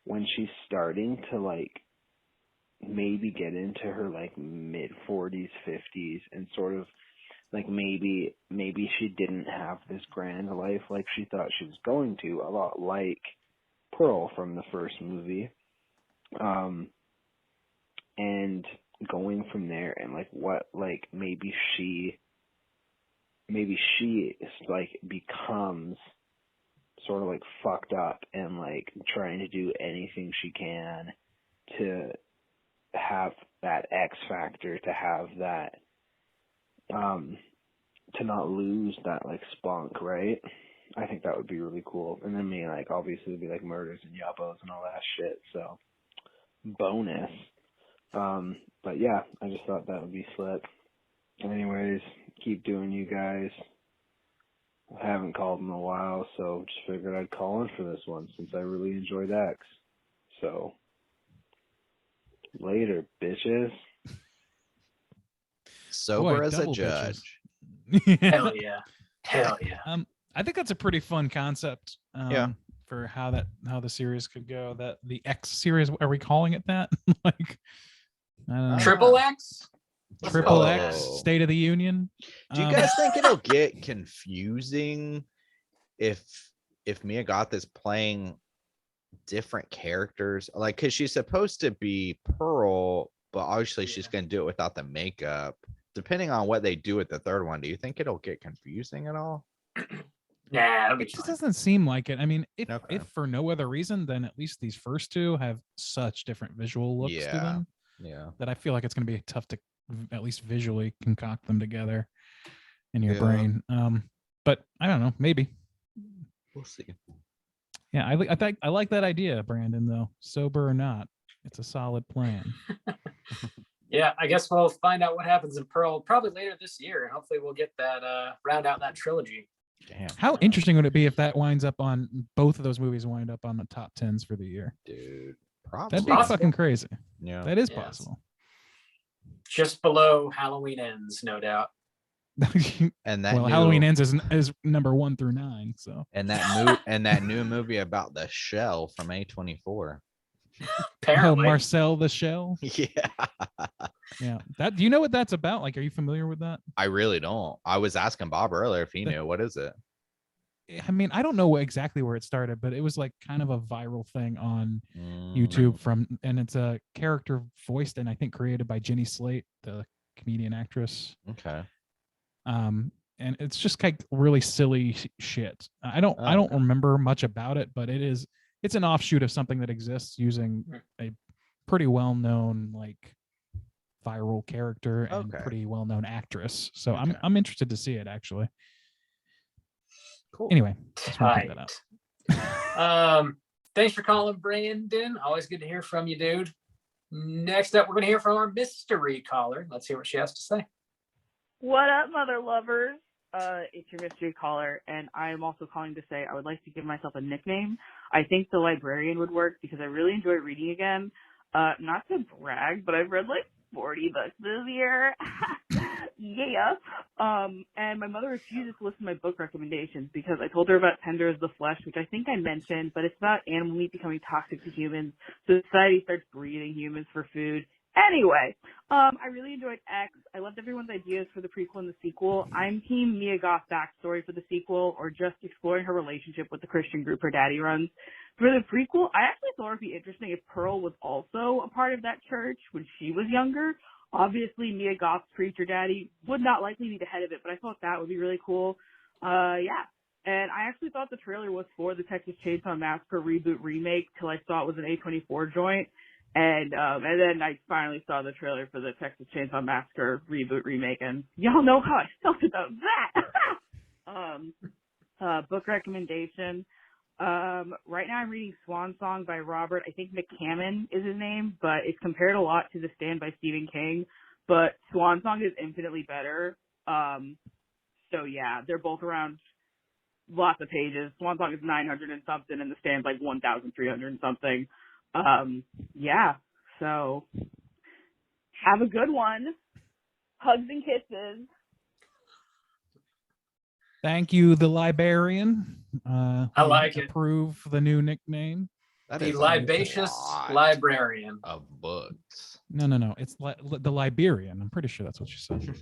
when she's starting to like maybe get into her like mid 40s, 50s, and sort of like maybe she didn't have this grand life like she thought she was going to, a lot like Pearl from the first movie, and going from there, and like what, like maybe she like becomes sort of like fucked up and like trying to do anything she can to have that X factor, to have that to not lose that like spunk, right? I think that would be really cool. And then like obviously it'd be like murders and yappos and all that shit. So bonus. But yeah, I just thought that would be slick. Anyways, keep doing you guys. I haven't called in a while, so just figured I'd call in for this one since I really enjoyed X. So later, bitches. Sober Boy, as a double judge. Hell yeah. Hell yeah. I think that's a pretty fun concept. Yeah. For how the series could go. That the X series, are we calling it that? Like, I don't know. Triple X? Triple Oh. X, State of the Union. Do you guys think it'll get confusing if Mia Goth is playing different characters? Like, because she's supposed to be Pearl, but obviously she's going to do it without the makeup. Depending on what they do with the third one, do you think it'll get confusing at all? Nah, It just doesn't seem like it. I mean, if Okay. if for no other reason, then at least these first two have such different visual looks to them Yeah. that I feel like it's going to be tough to at least visually concoct them together in your Yeah. brain. But I don't know, maybe. We'll see. Yeah, I like that idea, Brandon. Though sober or not, it's a solid plan. Yeah, I guess we'll find out what happens in Pearl probably later this year. Hopefully we'll get that round out that trilogy. Damn. How interesting would it be if that winds up on both of those movies wind up on the top 10s for the year? Dude, probably. That'd be Possible. fucking crazy. Yeah. That is Yes. possible. Just below Halloween Ends, no doubt. And that Well, new, Halloween Ends is number 1 through 9. So and that new movie about the shell from A24. Apparently. Marcel the Shell. Yeah. Yeah. That, do you know what that's about? Like, are you familiar with that? I really don't. I was asking Bob earlier if he knew. What is it? I mean, I don't know exactly where it started, but it was like kind of a viral thing on YouTube and it's a character voiced and I think created by Jenny Slate, the comedian actress. Okay. And it's just like really silly shit. I don't remember much about it, but it's an offshoot of something that exists using a pretty well-known like viral character and pretty well-known actress. So I'm interested to see it actually. Cool. Anyway, just want to point that out. Thanks for calling, Brandon. Always good to hear from you, dude. Next up, we're going to hear from our mystery caller. Let's hear what she has to say. What up, mother lovers? It's your mystery caller, and I'm also calling to say I would like to give myself a nickname. I think the librarian would work because I really enjoy reading again. Not to brag, but I've read like 40 books this year. Yeah. And my mother refuses to listen to my book recommendations because I told her about Tender as the Flesh, which I think I mentioned, but it's about animal meat becoming toxic to humans, so society starts breeding humans for food. Anyway, I really enjoyed X. I loved everyone's ideas for the prequel and the sequel. I'm team Mia Goth's backstory for the sequel, or just exploring her relationship with the Christian group her daddy runs. For the prequel, I actually thought it would be interesting if Pearl was also a part of that church when she was younger. Obviously, Mia Goth's preacher daddy would not likely be the head of it, but I thought that would be really cool. Yeah. And I actually thought the trailer was for the Texas Chainsaw Massacre reboot remake till I saw it was an A24 joint. And then I finally saw the trailer for the Texas Chainsaw Massacre reboot remake, and y'all know how I felt about that. Book recommendation. Right now I'm reading Swan Song by Robert, I think McCammon is his name, but it's compared a lot to The Stand by Stephen King, but Swan Song is infinitely better. So yeah, they're both around lots of pages. Swan Song is 900 and something, and The Stand's like 1,300 and something. Yeah, so have a good one. Hugs and kisses. Thank you, the librarian. I like it. Approve the new nickname. The libacious librarian of books. No. It's the Liberian. I'm pretty sure that's what you said.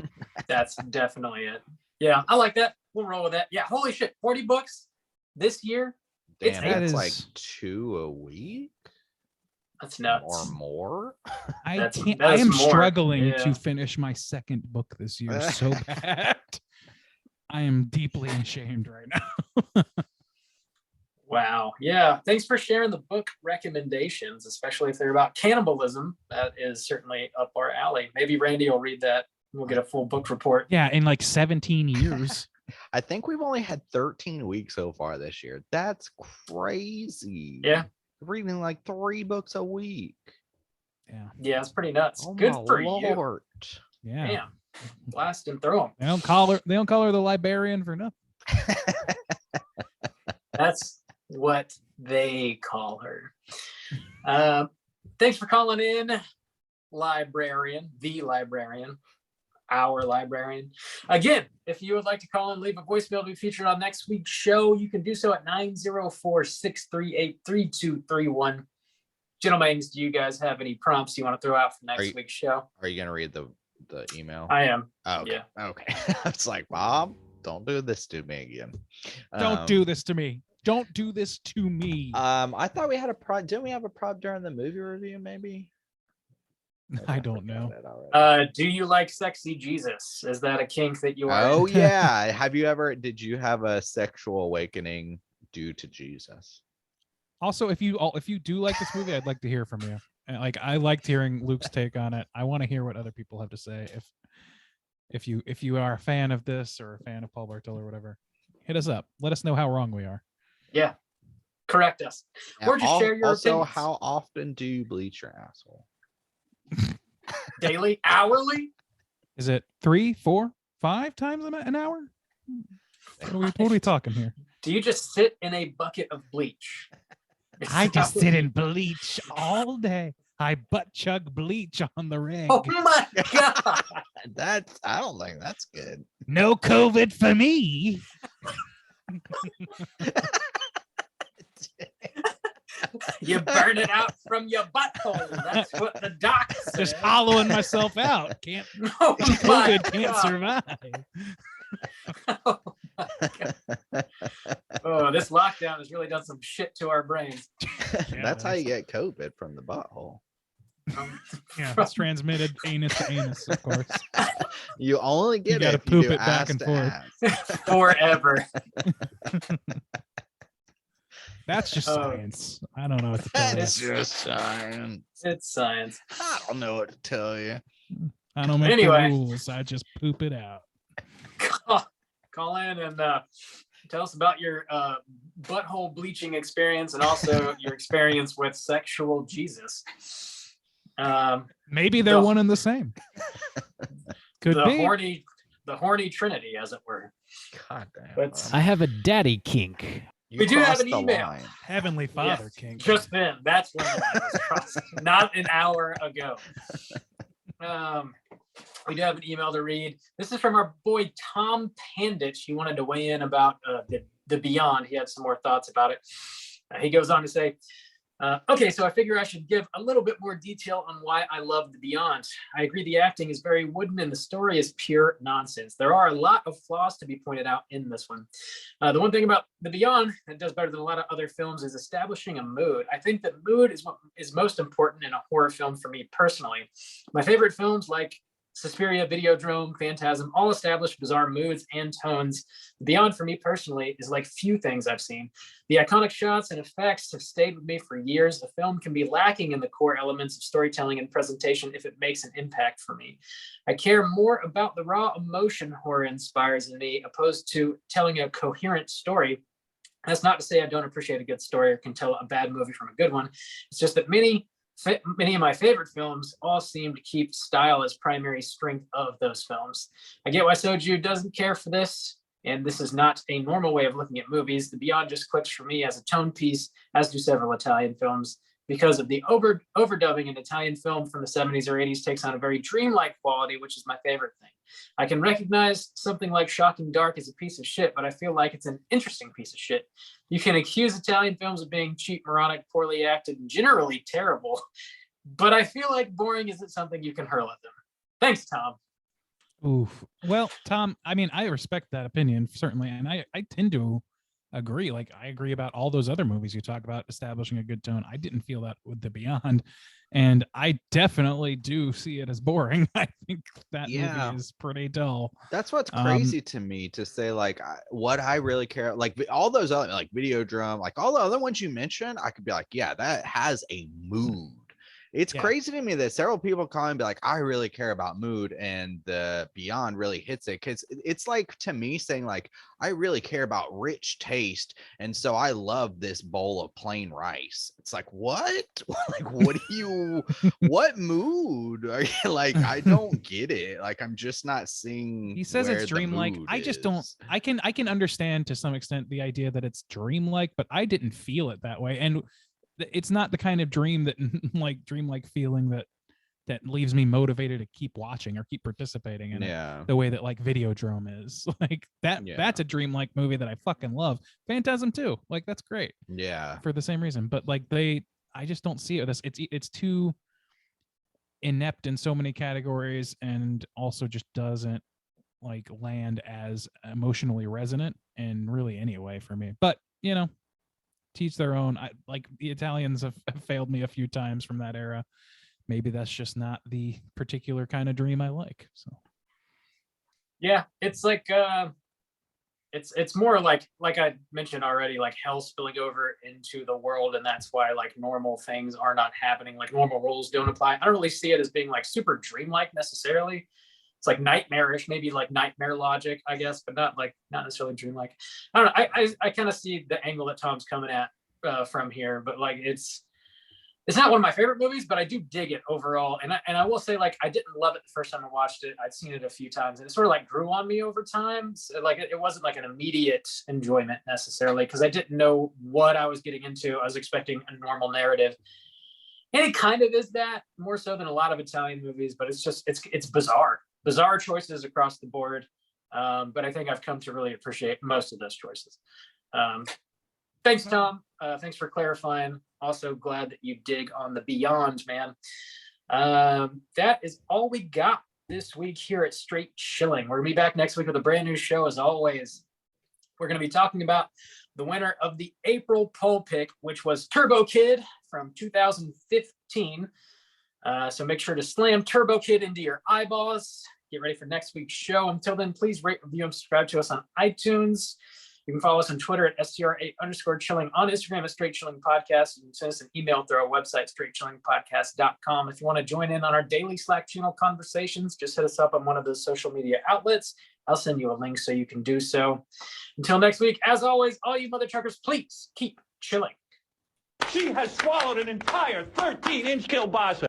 That's definitely it. Yeah, I like that. We'll roll with that. Yeah, holy shit, 40 books this year. Damn, it's like 2 a week. That's nuts. Or more. I am struggling to finish my second book this year so bad. I am deeply ashamed right now. Wow. Yeah. Thanks for sharing the book recommendations, especially if they're about cannibalism. That is certainly up our alley. Maybe Randy will read that. We'll get a full book report. Yeah, in like 17 years. I think we've only had 13 weeks so far this year. That's crazy. Yeah. Reading like 3 books a week. Yeah, it's pretty nuts. Oh Good my for Lord. you. Yeah. Damn. Blasting through them. They don't call her the librarian for nothing. That's what they call her. Thanks for calling in, librarian, the librarian, our librarian. Again, if you would like to call and leave a voicemail to be featured on next week's show, you can do so at 904-638-3231. Gentlemen, do you guys have any prompts you want to throw out for next week's show? Are you gonna read the email? I am. Oh, okay. Yeah. Okay. It's like, Bob, don't do this to me again. Don't do this to me. Don't do this to me. I thought we had a prop. Didn't we have a prop during the movie review? Maybe. I don't know. Do you like sexy Jesus? Is that a kink that you are? Oh yeah. Did you have a sexual awakening due to Jesus? Also, if you do like this movie, I'd like to hear from you. And, like, I liked hearing Luke's take on it. I want to hear what other people have to say. If you are a fan of this or a fan of Paul Bartolo or whatever, hit us up. Let us know how wrong we are. Yeah. Correct us. Or just share your also, opinions. how often do you bleach your asshole? Daily? Hourly? Is it 3, 4, 5 times an hour? What are we talking here? Do you just sit in a bucket of bleach? I just sit in bleach all day. I butt chug bleach on the rig. Oh my god! I don't think that's good. No COVID for me. You burn it out from your butthole. That's what the doc said. Just hollowing myself out. Can't Oh my COVID can't God. survive. Oh, my God. Oh, this lockdown has really done some shit to our brains. That's how you get COVID, from the butthole. Yeah, it's transmitted anus to anus, of course. You only get gotta it if poop you do it back ass and to forth. ass. Forever. That's just science. I don't know what to tell you. That's just science. It's science. I don't know what to tell you. I don't make Anyway. the rules. I just poop it out. Call in and tell us about your butthole bleaching experience and also your experience with sexual Jesus. Maybe they're one and the same. Could the be. horny trinity, as it were. God damn. But I have a daddy kink. we do have an crossed the email. line. Heavenly Father Yes, King. just then. That's when the line was crossed. Not an hour ago. We do have an email to read. This is from our boy Tom Panditch. He wanted to weigh in about the Beyond. He had some more thoughts about it. He goes on to say, okay, so I figure I should give a little bit more detail on why I love The Beyond. I agree the acting is very wooden and the story is pure nonsense. There are a lot of flaws to be pointed out in this one. The one thing about The Beyond that does better than a lot of other films is establishing a mood. I think that mood is what is most important in a horror film for me personally. My favorite films like Suspiria, Videodrome, Phantasm, all establish bizarre moods and tones. Beyond, for me personally, is like few things I've seen. The iconic shots and effects have stayed with me for years. A film can be lacking in the core elements of storytelling and presentation if it makes an impact for me. I care more about the raw emotion horror inspires in me, opposed to telling a coherent story. That's not to say I don't appreciate a good story or can tell a bad movie from a good one. It's just that many of my favorite films all seem to keep style as primary strength of those films. I get why Soju doesn't care for this, and this is not a normal way of looking at movies. The Beyond just clicks for me as a tone piece, as do several Italian films, because of the overdubbing. An Italian film from the 70s or 80s takes on a very dreamlike quality, which is my favorite thing. I can recognize something like Shocking Dark as a piece of shit, but I feel like it's an interesting piece of shit. You can accuse Italian films of being cheap, moronic, poorly acted, and generally terrible, but I feel like boring isn't something you can hurl at them. Thanks, Tom. Oof. Well, Tom, I mean, I respect that opinion, certainly, and I tend to agree. Like, I agree about all those other movies you talk about establishing a good tone. I didn't feel that with The Beyond, and I definitely do see it as boring. I think that movie is pretty dull. That's what's crazy to me, to say like what I really care, like all those other, like Videodrome, like all the other ones you mentioned, I could be like, yeah, that has a mood. It's Yeah. crazy to me that several people call and be like, I really care about mood, and the Beyond really hits it, because it's like, to me, saying like, I really care about rich taste, and so I love this bowl of plain rice. It's like, what? Like, what do you what mood are you like? I don't get it. Like, I'm just not seeing. He says where it's the dreamlike. mood I just don't. is. I can understand to some extent the idea that it's dreamlike, but I didn't feel it that way, and it's not the kind of dream that like dreamlike feeling that leaves me motivated to keep watching or keep participating in it the way that like Videodrome is. Like that. Yeah. That's a dreamlike movie that I fucking love. Phantasm too. Like that's great. Yeah. For the same reason, but like I just don't see it. It's too inept in so many categories, and also just doesn't like land as emotionally resonant in really any way for me. But you know, teach their own. I like the Italians have failed me a few times from that era. Maybe that's just not the particular kind of dream I like. So Yeah, it's like it's more like I mentioned already, like hell spilling over into the world, and that's why like normal things are not happening, like normal rules don't apply. I don't really see it as being like super dreamlike necessarily. It's like nightmarish, maybe like nightmare logic, I guess, but not necessarily dreamlike. I don't know. I kind of see the angle that Tom's coming at from here, but like it's not one of my favorite movies, but I do dig it overall. And I will say, like, I didn't love it the first time I watched it. I'd seen it a few times, and it sort of like grew on me over time. So, like, it wasn't like an immediate enjoyment necessarily, because I didn't know what I was getting into. I was expecting a normal narrative, and it kind of is that, more so than a lot of Italian movies. But it's bizarre choices across the board. But I think I've come to really appreciate most of those choices. Thanks, Tom. Thanks for clarifying. Also glad that you dig on the Beyond, man. That is all we got this week here at Straight Chilling. We're going to be back next week with a brand new show, as always. We're going to be talking about the winner of the April poll pick, which was Turbo Kid from 2015. So make sure to slam Turbo Kid into your eyeballs. Get ready for next week's show. Until then, please rate, review, and subscribe to us on iTunes. You can follow us on Twitter at STR8_chilling, on Instagram at Straight Chilling Podcast. You can send us an email through our website, straightchillingpodcast.com. If you want to join in on our daily Slack channel conversations, just hit us up on one of those social media outlets. I'll send you a link so you can do so. Until next week, as always, all you mother truckers, please keep chilling. She has swallowed an entire 13-inch kielbasa.